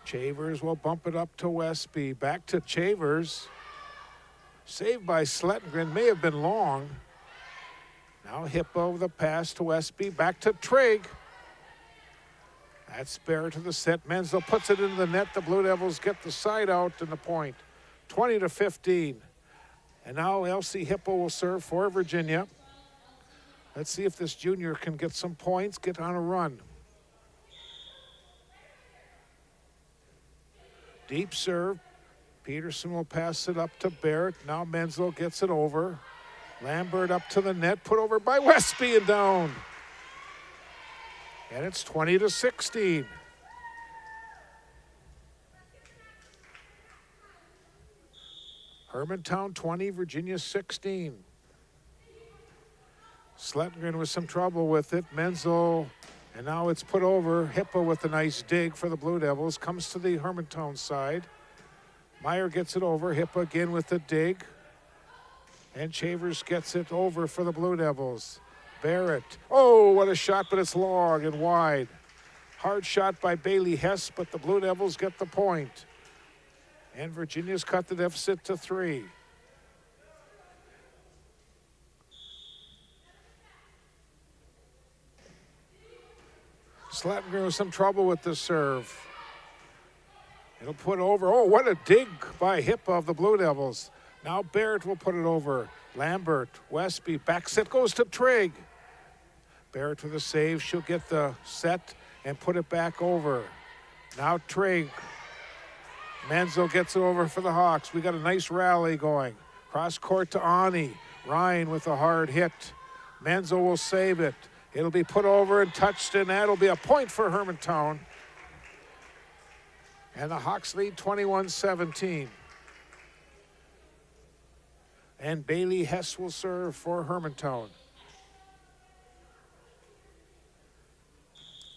Chavers will bump it up to Westby. Back to Chavers. Saved by Slettengren. May have been long. Now Hippo the pass to Westby. Back to Trigg. That's Barrett to the set. Menzel puts it into the net. The Blue Devils get the side out and the point. 20-15. And now Elsie Hippo will serve for Virginia. Let's see if this junior can get some points, get on a run. Deep serve. Peterson will pass it up to Barrett. Now Menzel gets it over. Lambert up to the net, put over by Westby and down. And it's 20-16. Hermantown 20, Virginia 16. Sletengren with some trouble with it. Menzel, and now it's put over. Hippa with a nice dig for the Blue Devils. Comes to the Hermantown side. Meyer gets it over. Hippa again with the dig. And Chavers gets it over for the Blue Devils. Barrett. Oh, what a shot, but it's long and wide. Hard shot by Bailey Hess, but the Blue Devils get the point. And Virginia's cut the deficit to 3. Sletengren with some trouble with the serve. It'll put over. Oh, what a dig by Hippa of the Blue Devils. Now Barrett will put it over. Lambert, Westby, back set goes to Trigg. Barrett with a save. She'll get the set and put it back over. Now Trigg. Menzel gets it over for the Hawks. We got a nice rally going. Cross court to Ani. Ryan with a hard hit. Menzel will save it. It'll be put over and touched, and that'll be a point for Hermantown. And the Hawks lead 21-17. And Bailey Hess will serve for Hermantown.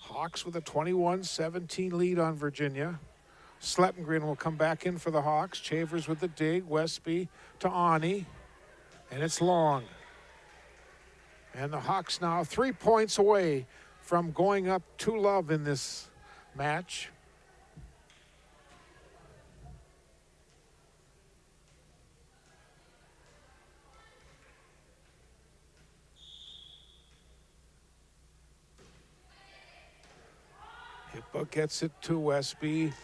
Hawks with a 21-17 lead on Virginia. Sletengren will come back in for the Hawks. Chavers with the dig. Westby to Ani. And it's long. And the Hawks now 3 points away from going up 2-love in this match. Hippa gets it to Westby.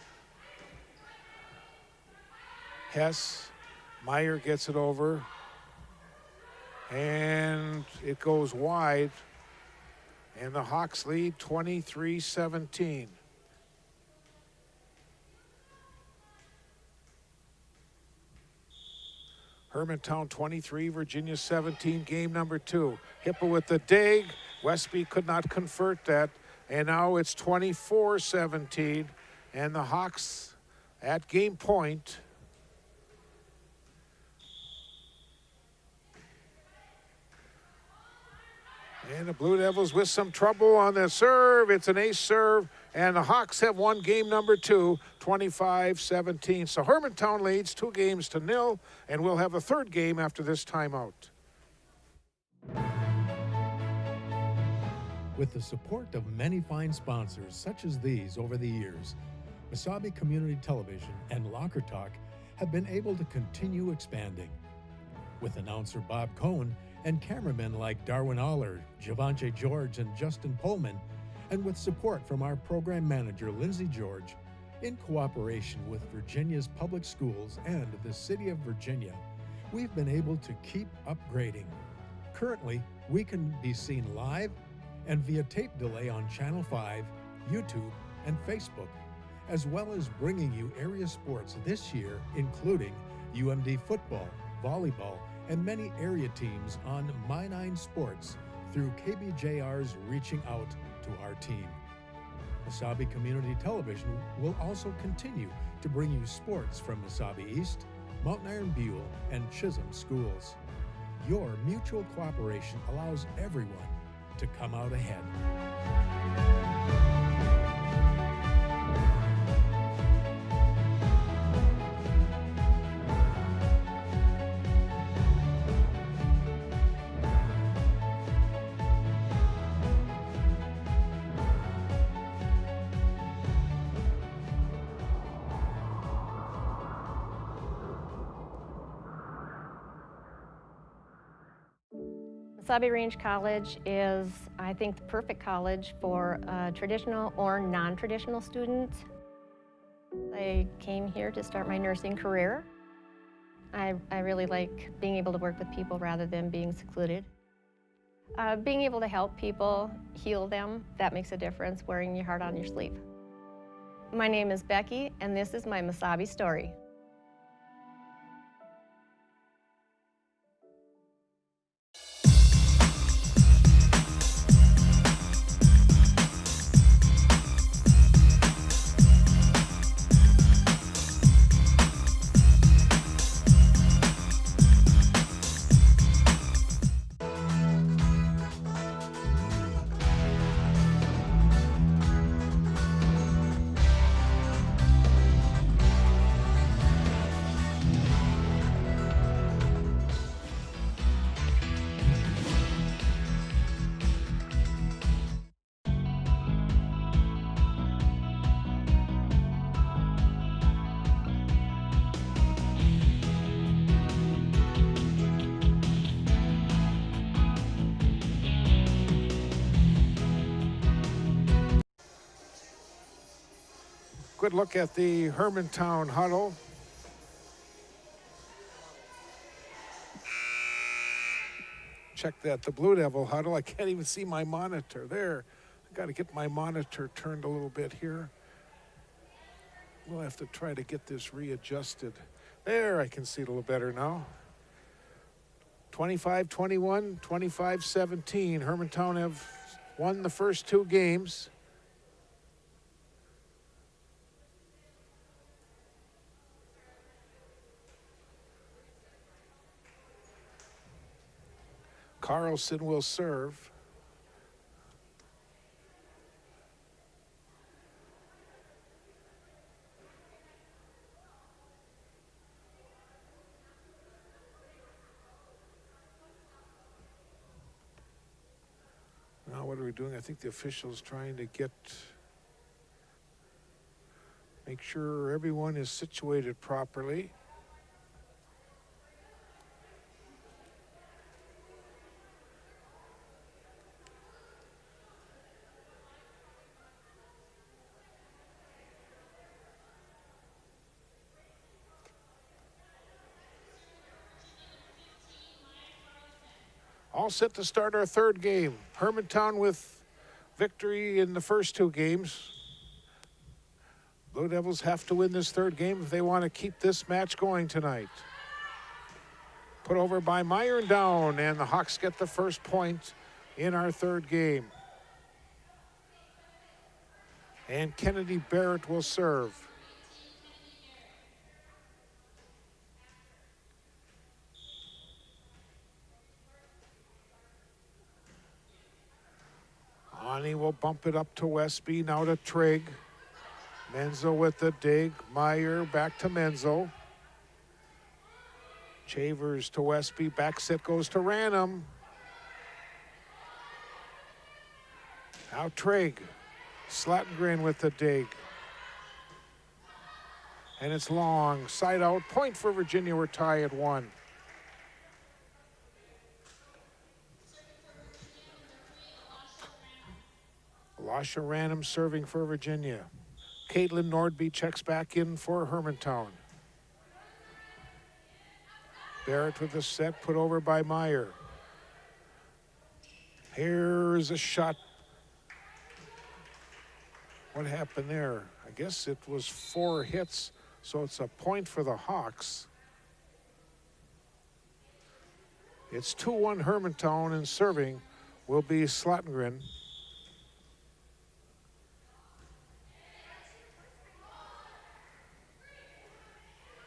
Hess. Meyer gets it over. And it goes wide. And the Hawks lead 23-17. Hermantown 23, Virginia 17, game number 2. Hippa with the dig. Westby could not convert that. And now it's 24-17. And the Hawks at game point. And the Blue Devils with some trouble on the serve. It's an ace serve. And the Hawks have won game number 2, 25-17. So Hermantown leads 2-0, and we'll have a third game after this timeout. With the support of many fine sponsors such as these over the years, Mesabi Community Television and Locker Talk have been able to continue expanding. With announcer Bob Cohn and cameramen like Darwin Aller, Javante George, and Justin Pullman, and with support from our program manager Lindsay George, in cooperation with Virginia's public schools and the City of Virginia, we've been able to keep upgrading. Currently, we can be seen live and via tape delay on Channel 5, YouTube, and Facebook, as well as bringing you area sports this year, including UMD football, volleyball, and many area teams on My9 Sports through KBJR's reaching out to our team. Mesabi Community Television will also continue to bring you sports from Mesabi East, Mountain Iron Buell, and Chisholm schools. Your mutual cooperation allows everyone to come out ahead. Mesabi Range College is, I think, the perfect college for traditional or non-traditional students. I came here to start my nursing career. I really like being able to work with people rather than being secluded. Being able to help people, heal them, that makes a difference, wearing your heart on your sleeve. My name is Becky, and this is my Mesabi story. Good look at the Hermantown huddle. Check that, the Blue Devil huddle. I can't even see my monitor there. I got to get my monitor turned a little bit here. We'll have to try to get this readjusted. There, I can see it a little better now. 25-21, 25-17. Hermantown have won the first two games. Carlson will serve. Now what are we doing? I think the official's trying to make sure everyone is situated properly. All set to start our third game. Hermantown with victory in the first two games. Blue Devils have to win this third game if they want to keep this match going tonight. Put over by Meyer and down, and the Hawks get the first point in our third game. And Kennedy Barrett will serve. Ani will bump it up to Westby, now to Trigg. Menzel with the dig. Meyer back to Menzel. Chavers to Westby. Back set goes to Ranham. Now Trigg. Slattengren with the dig. And it's long. Side out. Point for Virginia. We're tied at 1. Lasha Ranham serving for Virginia. Caitlin Nordby checks back in for Hermantown. Barrett with the set, put over by Meyer. Here's a shot. What happened there? I guess it was 4 hits, so it's a point for the Hawks. It's 2-1 Hermantown, and serving will be Slattengren.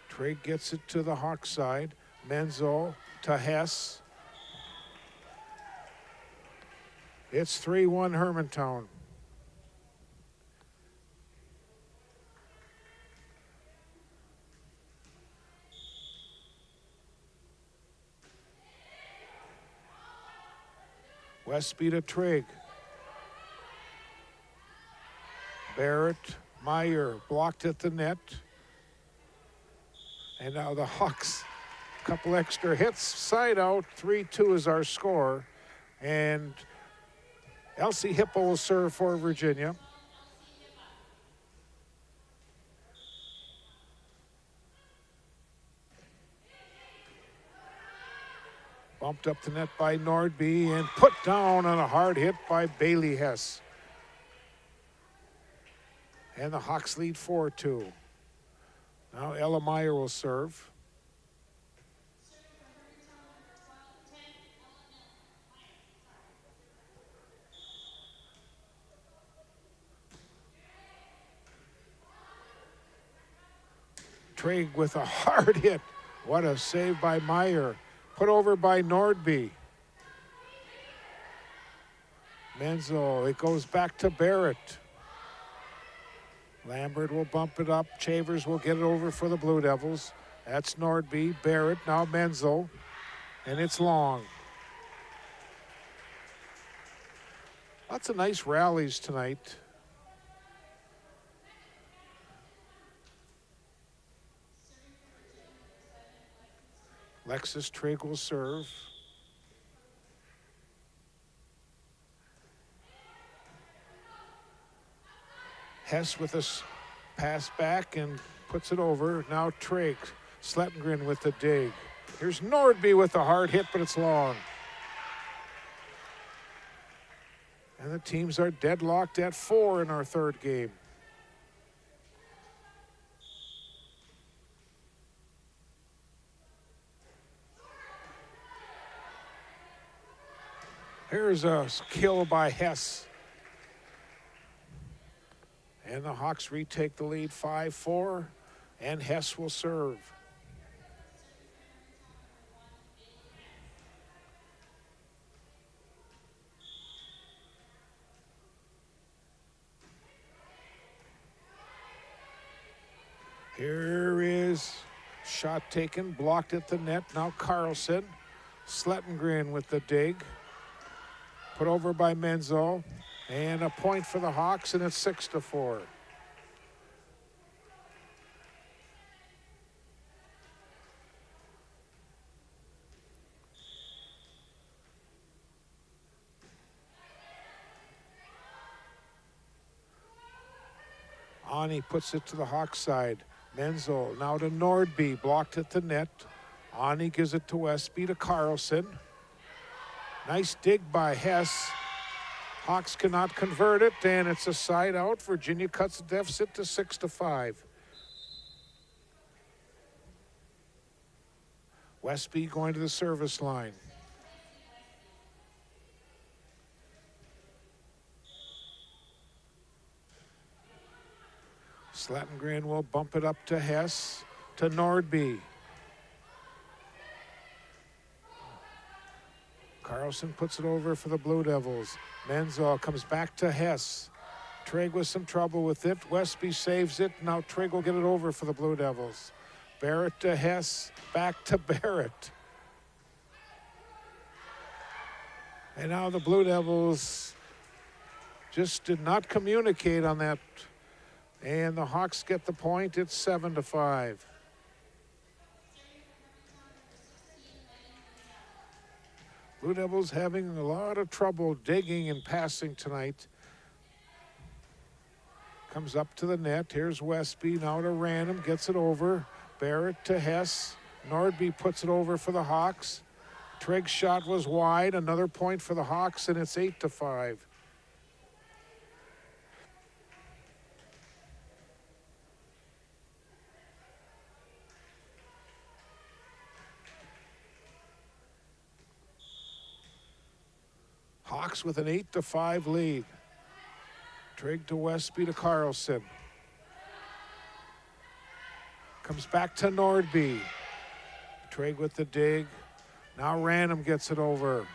Trigg gets it to the Hawk side. Menzel to Hess. It's 3-1 Hermantown. Westby to Trigg. Barrett, Meyer blocked at the net. And now the Hawks, a couple extra hits, side out, 3-2 is our score. And Elsie Hippo will serve for Virginia. Bumped up the net by Nordby and put down on a hard hit by Bailey Hess. And the Hawks lead 4-2. Now Ella Meyer will serve. Trigg with a hard hit. What a save by Meyer. Put over by Nordby. Menzel, it goes back to Barrett. Lambert will bump it up. Chavers will get it over for the Blue Devils. That's Nordby. Barrett, now Menzel. And it's long. Lots of nice rallies tonight. Lexus Trigg will serve. Hess with us. Pass back and puts it over. Now Trigg. Slettengren with the dig. Here's Nordby with the hard hit, but it's long. And the teams are deadlocked at 4 in our third game. Here's a kill by Hess. And the Hawks retake the lead 5-4, and Hess will serve. Here is shot taken, blocked at the net. Now Carlson. Slettengren with the dig. Put over by Menzel. And a point for the Hawks, and it's 6-4. Ani puts it to the Hawks side. Menzel now to Nordby, blocked at the net. Ani gives it to Westby to Carlson. Nice dig by Hess. Hawks cannot convert it, and it's a side out. Virginia cuts the deficit to 6-5. Westby going to the service line. Slettengren will bump it up to Hess, to Nordby. Carlson puts it over for the Blue Devils. Menzel comes back to Hess. Trigg with some trouble with it. Westby saves it. Now Trigg will get it over for the Blue Devils. Barrett to Hess. Back to Barrett. And now the Blue Devils just did not communicate on that. And the Hawks get the point. It's 7-5. Blue Devils having a lot of trouble digging and passing tonight. Comes up to the net. Here's Westby now to Random. Gets it over. Barrett to Hess. Nordby puts it over for the Hawks. Trigg's shot was wide. Another point for the Hawks, and it's 8-5. Hawks with an 8-5 lead. Trigg to Westby to Carlson. Comes back to Nordby. Trigg with the dig. Now Random gets it over.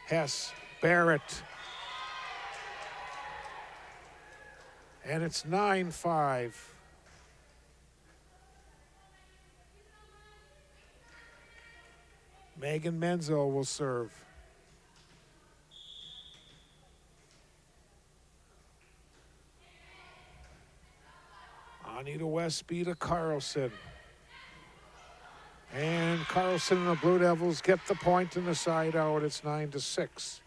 Hess, Barrett. And it's 9-5. Megan Menzel will serve. Ani to Westby to Carlson. And Carlson and the Blue Devils get the point in the side out. It's 9-6.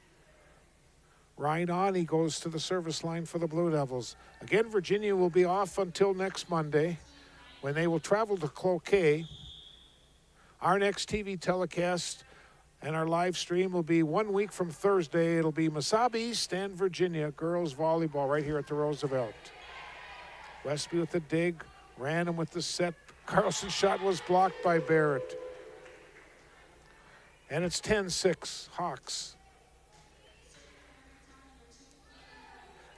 Ryan Ani goes to the service line for the Blue Devils. Again, Virginia will be off until next Monday when they will travel to Cloquet. Our next TV telecast and our live stream will be 1 week from Thursday. It'll be Mesabi East and Virginia girls volleyball right here at the Roosevelt. Westby with the dig, Random with the set. Carlson's shot was blocked by Barrett. And it's 10-6, Hawks.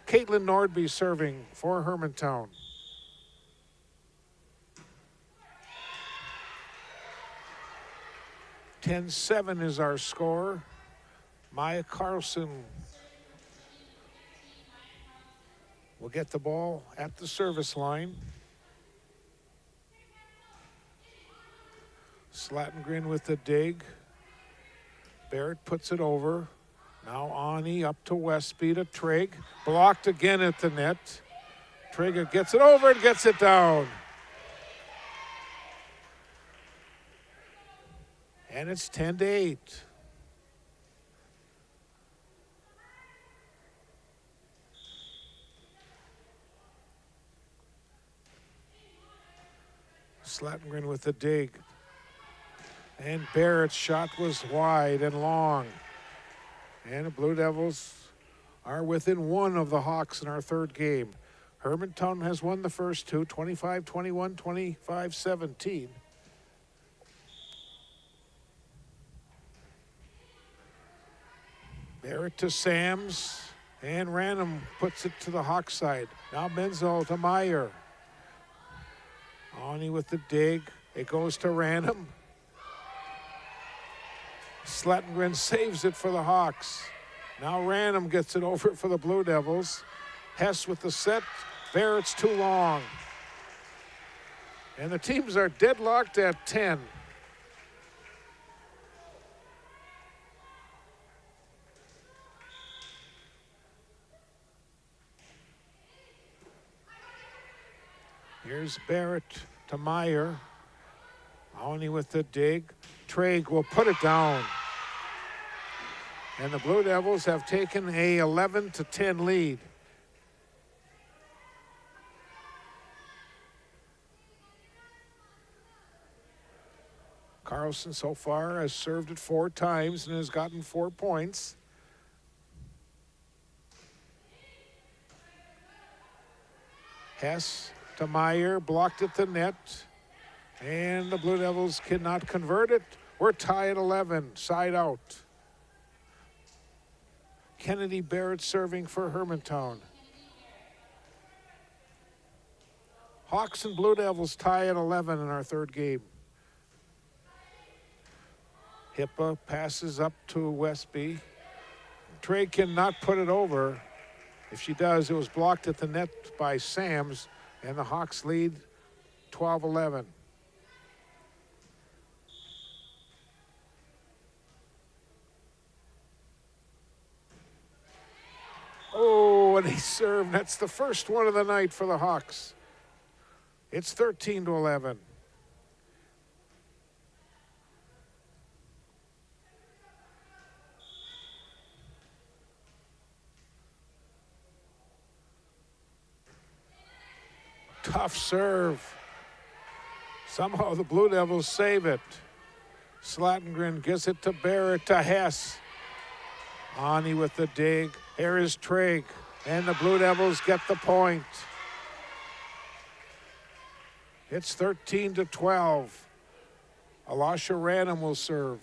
Caitlin Nordby serving for Hermantown. (10-7) is our score. Maya Carlson will get the ball at the service line. Slettengren with the dig. Barrett puts it over. Now Ani up to Westby to Trigg. Blocked again at the net. Trigg gets it over and gets it down. And it's 10-8. Slattengren with the dig. And Barrett's shot was wide and long. And the Blue Devils are within one of the Hawks in our third game. Hermantown has won the first two, 25-21, 25-17. Barrett to Sams, and Random puts it to the Hawk side. Now Menzel to Meyer. Oni with the dig. It goes to Random. Slattengren saves it for the Hawks. Now Random gets it over for the Blue Devils. Hess with the set. Barrett's too long. And the teams are deadlocked at 10. Here's Barrett to Meyer. Mahoney with the dig. Traig will put it down. And the Blue Devils have taken a 11-10 lead. Carlson so far has served it 4 times and has gotten 4 points. Hess to Meyer, blocked at the net. And the Blue Devils cannot convert it. We're tied at 11, side out. Kennedy Barrett serving for Hermantown. Hawks and Blue Devils tie at 11 in our third game. Hippa passes up to Westby. Trey cannot put it over. If she does, it was blocked at the net by Sams, and the Hawks lead 12-11. Oh, and he served. That's the first one of the night for the Hawks. It's 13-11. Tough serve. Somehow the Blue Devils save it. Slattengren gives it to Barrett to Hess. Ani with the dig. Here is Trigg. And the Blue Devils get the point. It's 13-12. Alasha Random will serve.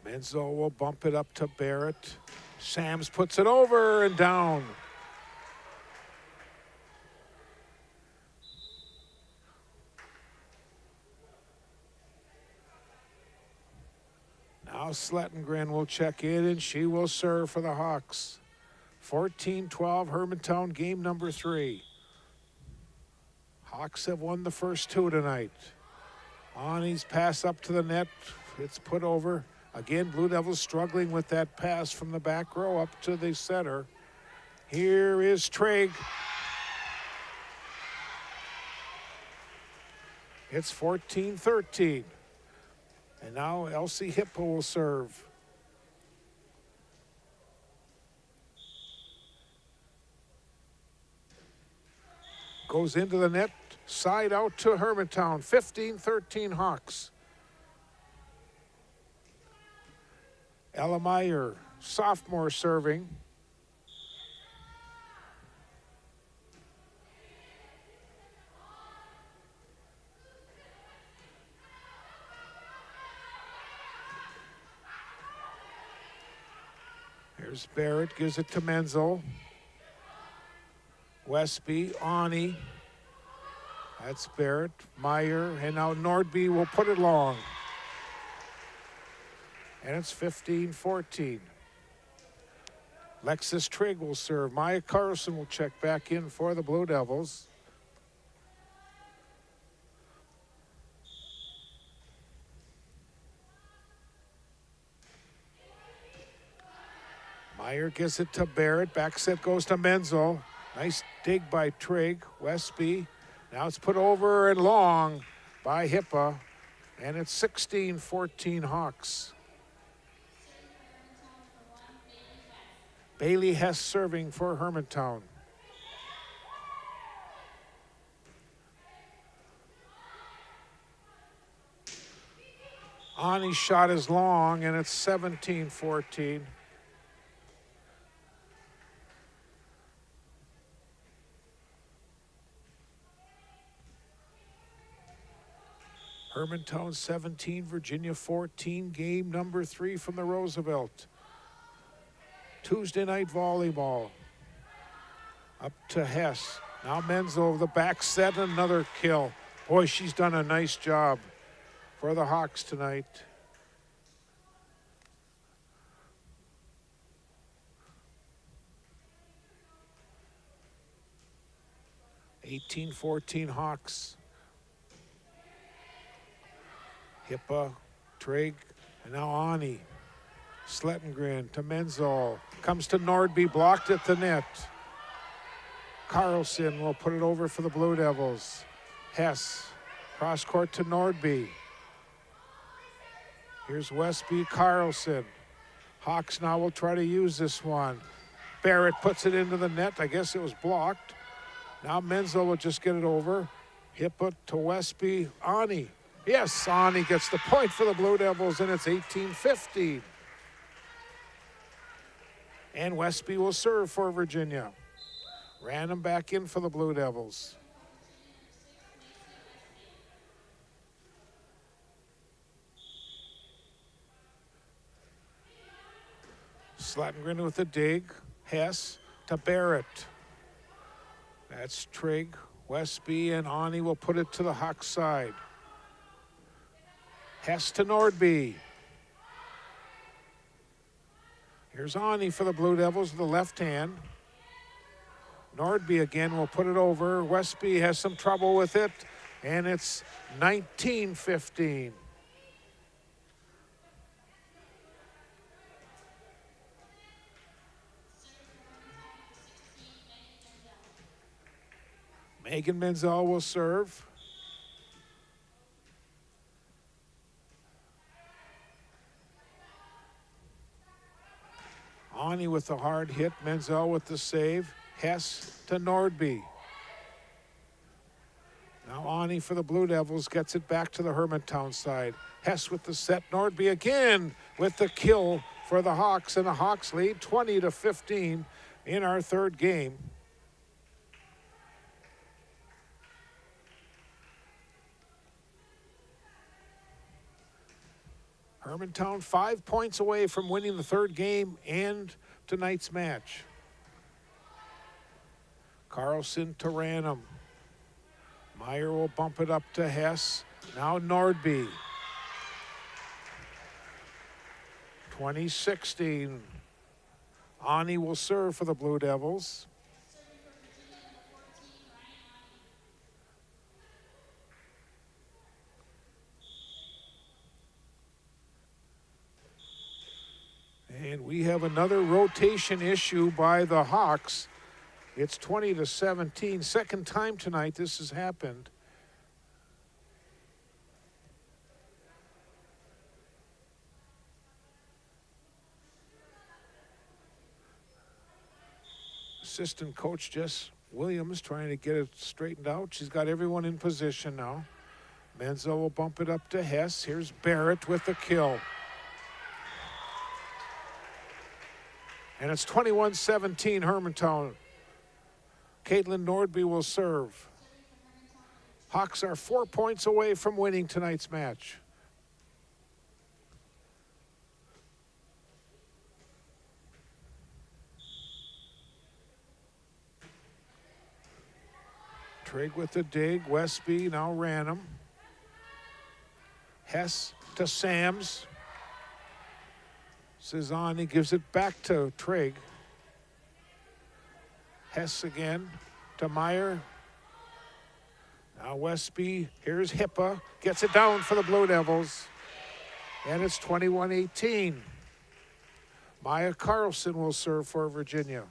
Menzo will bump it up to Barrett. Sams puts it over and down. Now Slattengren will check in and she will serve for the Hawks. 14-12 Hermantown, game number 3. Hawks have won the first 2 tonight. Ani's pass up to the net. It's put over. Again, Blue Devils struggling with that pass from the back row up to the center. Here is Trigg. It's 14-13. And now Elsie Hippo will serve. Goes into the net, side out to Hermantown. 15-13 Hawks. Ella Meyer, sophomore, serving. Here's Barrett, gives it to Menzel. Westby, Ani. That's Barrett, Meyer, and now Nordby will put it long. And it's 15-14. Lexus Trigg will serve. Maya Carlson will check back in for the Blue Devils. Meyer gives it to Barrett. Back set goes to Menzel. Nice dig by Trigg. Westby. Now it's put over and long by Hippa. And it's 16-14 Hawks. Bailey Hess serving for Hermantown. Ani's shot is long, and it's 17-14. Hermantown 17, Virginia 14, game number 3 from the Roosevelt. Tuesday night volleyball. Up to Hess. Now Menzel, the back set, another kill. Boy, she's done a nice job for the Hawks tonight. (18-14) Hawks. Hippa, Trigg, and now Ani. Slettengren to Menzel. Comes to Nordby, blocked at the net. Carlson will put it over for the Blue Devils. Hess, cross court to Nordby. Here's Westby, Carlson. Hawks now will try to use this one. Barrett puts it into the net. I guess it was blocked. Now Menzel will just get it over. Hippa to Westby, Ani. Yes, Ani gets the point for the Blue Devils, and it's 18-15. And Westby will serve for Virginia. Ran him back in for the Blue Devils. Slettengren with the dig. Hess to Barrett. That's Trigg. Westby and Ani will put it to the Hawks side. Hess to Nordby. Here's Ani for the Blue Devils with the left hand. Nordby again will put it over. Westby has some trouble with it, and it's 19-15. Megan Menzel will serve. Ani with the hard hit, Menzel with the save. Hess to Nordby. Now Ani for the Blue Devils gets it back to the Hermantown side. Hess with the set, Nordby again with the kill for the Hawks, and the Hawks lead 20-15 in our third game. Hermantown 5 points away from winning the third game and tonight's match. Carlson to Ranum. Meyer will bump it up to Hess. Now Nordby. 20-16. Ani will serve for the Blue Devils. And we have another rotation issue by the Hawks. It's 20-17. Second time tonight this has happened. Assistant coach Jess Williams trying to get it straightened out. She's got everyone in position now. Menzel will bump it up to Hess. Here's Barrett with the kill. And it's 21-17 Hermantown. Caitlin Nordby will serve. Hawks are 4 points away from winning tonight's match. Trigg with the dig. Westby now Ranum. Hess to Sams. Cezanne gives it back to Trigg. Hess again to Meyer. Now Westby, here's Hippa, gets it down for the Blue Devils. And it's 21-18. Maya Carlson will serve for Virginia.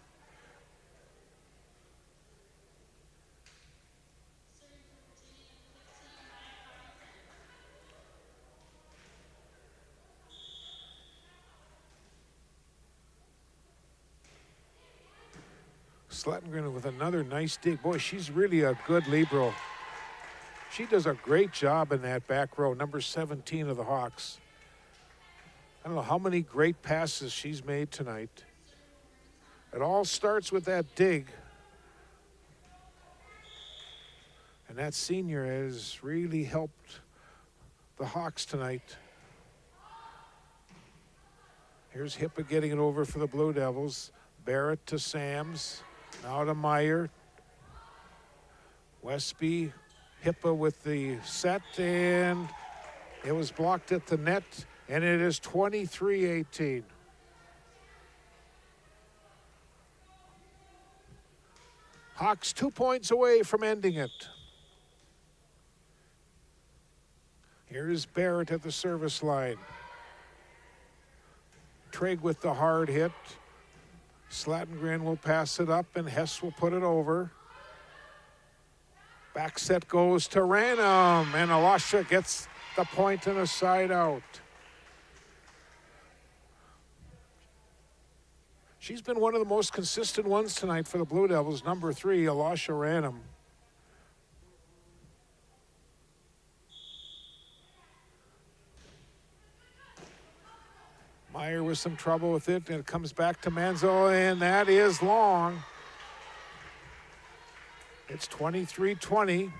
Slettengren with another nice dig. Boy, she's really a good libero. She does a great job in that back row, number 17 of the Hawks. I don't know how many great passes she's made tonight. It all starts with that dig. And that senior has really helped the Hawks tonight. Here's Hippa getting it over for the Blue Devils. Barrett to Sams. Now to Meyer. Westby, Hippa with the set, and it was blocked at the net, and it is 23-18. Hawks 2 points away from ending it. Here's Barrett at the service line. Trigg with the hard hit. Slettengren will pass it up, and Hess will put it over. Back set goes to Ranum, and Alasha gets the point and a side out. She's been one of the most consistent ones tonight for the Blue Devils, number 3, Alasha Ranum. Meyer with some trouble with it, and it comes back to Manzo, and that is long. It's 23-20.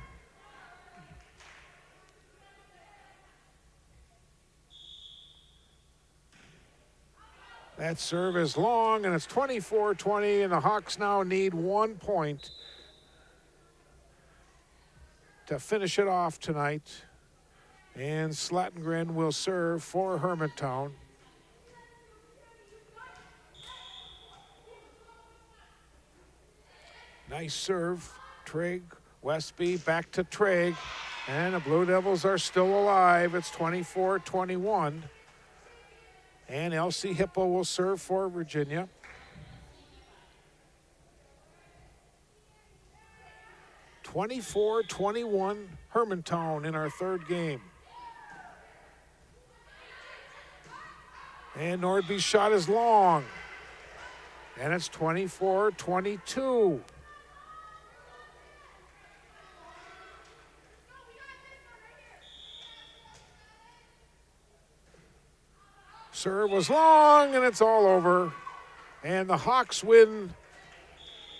That serve is long, and it's 24-20, and the Hawks now need 1 point to finish it off tonight. And Slettengren will serve for Hermantown. Nice serve. Trigg, Westby, back to Trigg, and the Blue Devils are still alive. It's 24-21. And Elsie Hippo will serve for Virginia. (24-21) Hermantown in our third game. And Nordby's shot is long. And it's 24-22. Serve was long, and it's all over. And the Hawks win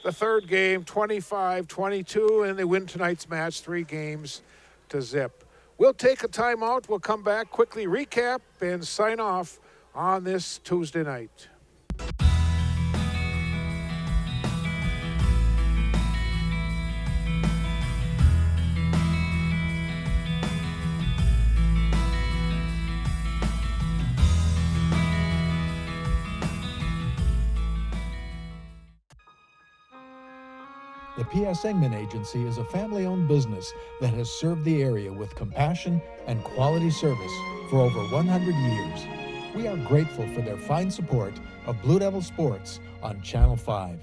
the third game, 25-22, and they win tonight's match 3 games to zip. We'll take a timeout. We'll come back, quickly recap, and sign off on this Tuesday night. The P.S. Engman Agency is a family-owned business that has served the area with compassion and quality service for over 100 years. We are grateful for their fine support of Blue Devil Sports on Channel 5.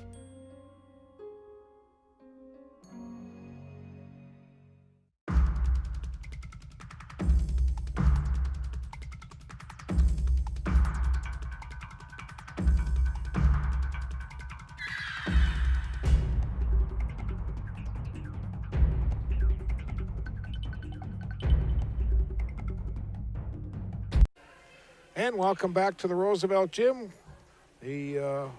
And welcome back to the Roosevelt Gym. The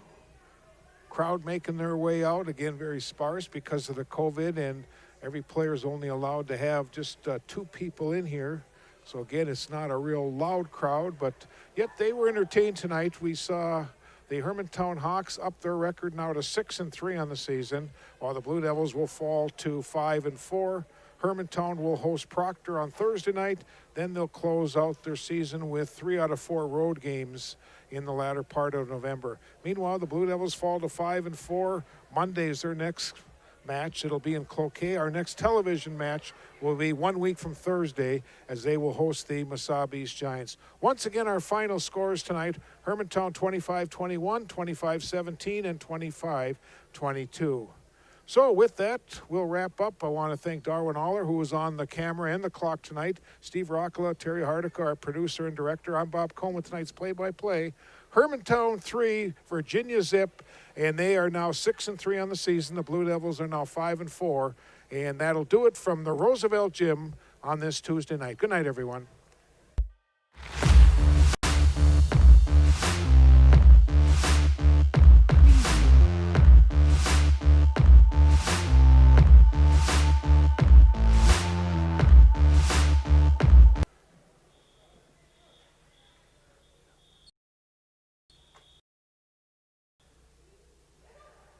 crowd making their way out, again very sparse because of the COVID, and every player is only allowed to have just 2 people in here. So again, it's not a real loud crowd, but yet they were entertained tonight. We saw the Hermantown Hawks up their record now to 6-3 on the season, while the Blue Devils will fall to 5-4. Hermantown will host Proctor on Thursday night. Then they'll close out their season with 3 out of 4 road games in the latter part of November. Meanwhile, the Blue Devils fall to 5-4. Monday is their next match. It'll be in Cloquet. Our next television match will be 1 week from Thursday, as they will host the Mesabi East Giants. Once again, our final scores tonight: Hermantown 25-21, 25-17, and 25-22. So with that, we'll wrap up. I want to thank Darwin Aller, who was on the camera and the clock tonight, Steve Rockala, Terry Hardica, our producer and director. I'm Bob Cohen with tonight's play-by-play Hermantown 3, Virginia Zip, and they are now 6-3 on the season. The Blue Devils are now 5-4, and that'll do it from the Roosevelt Gym on this Tuesday night. Good night, everyone.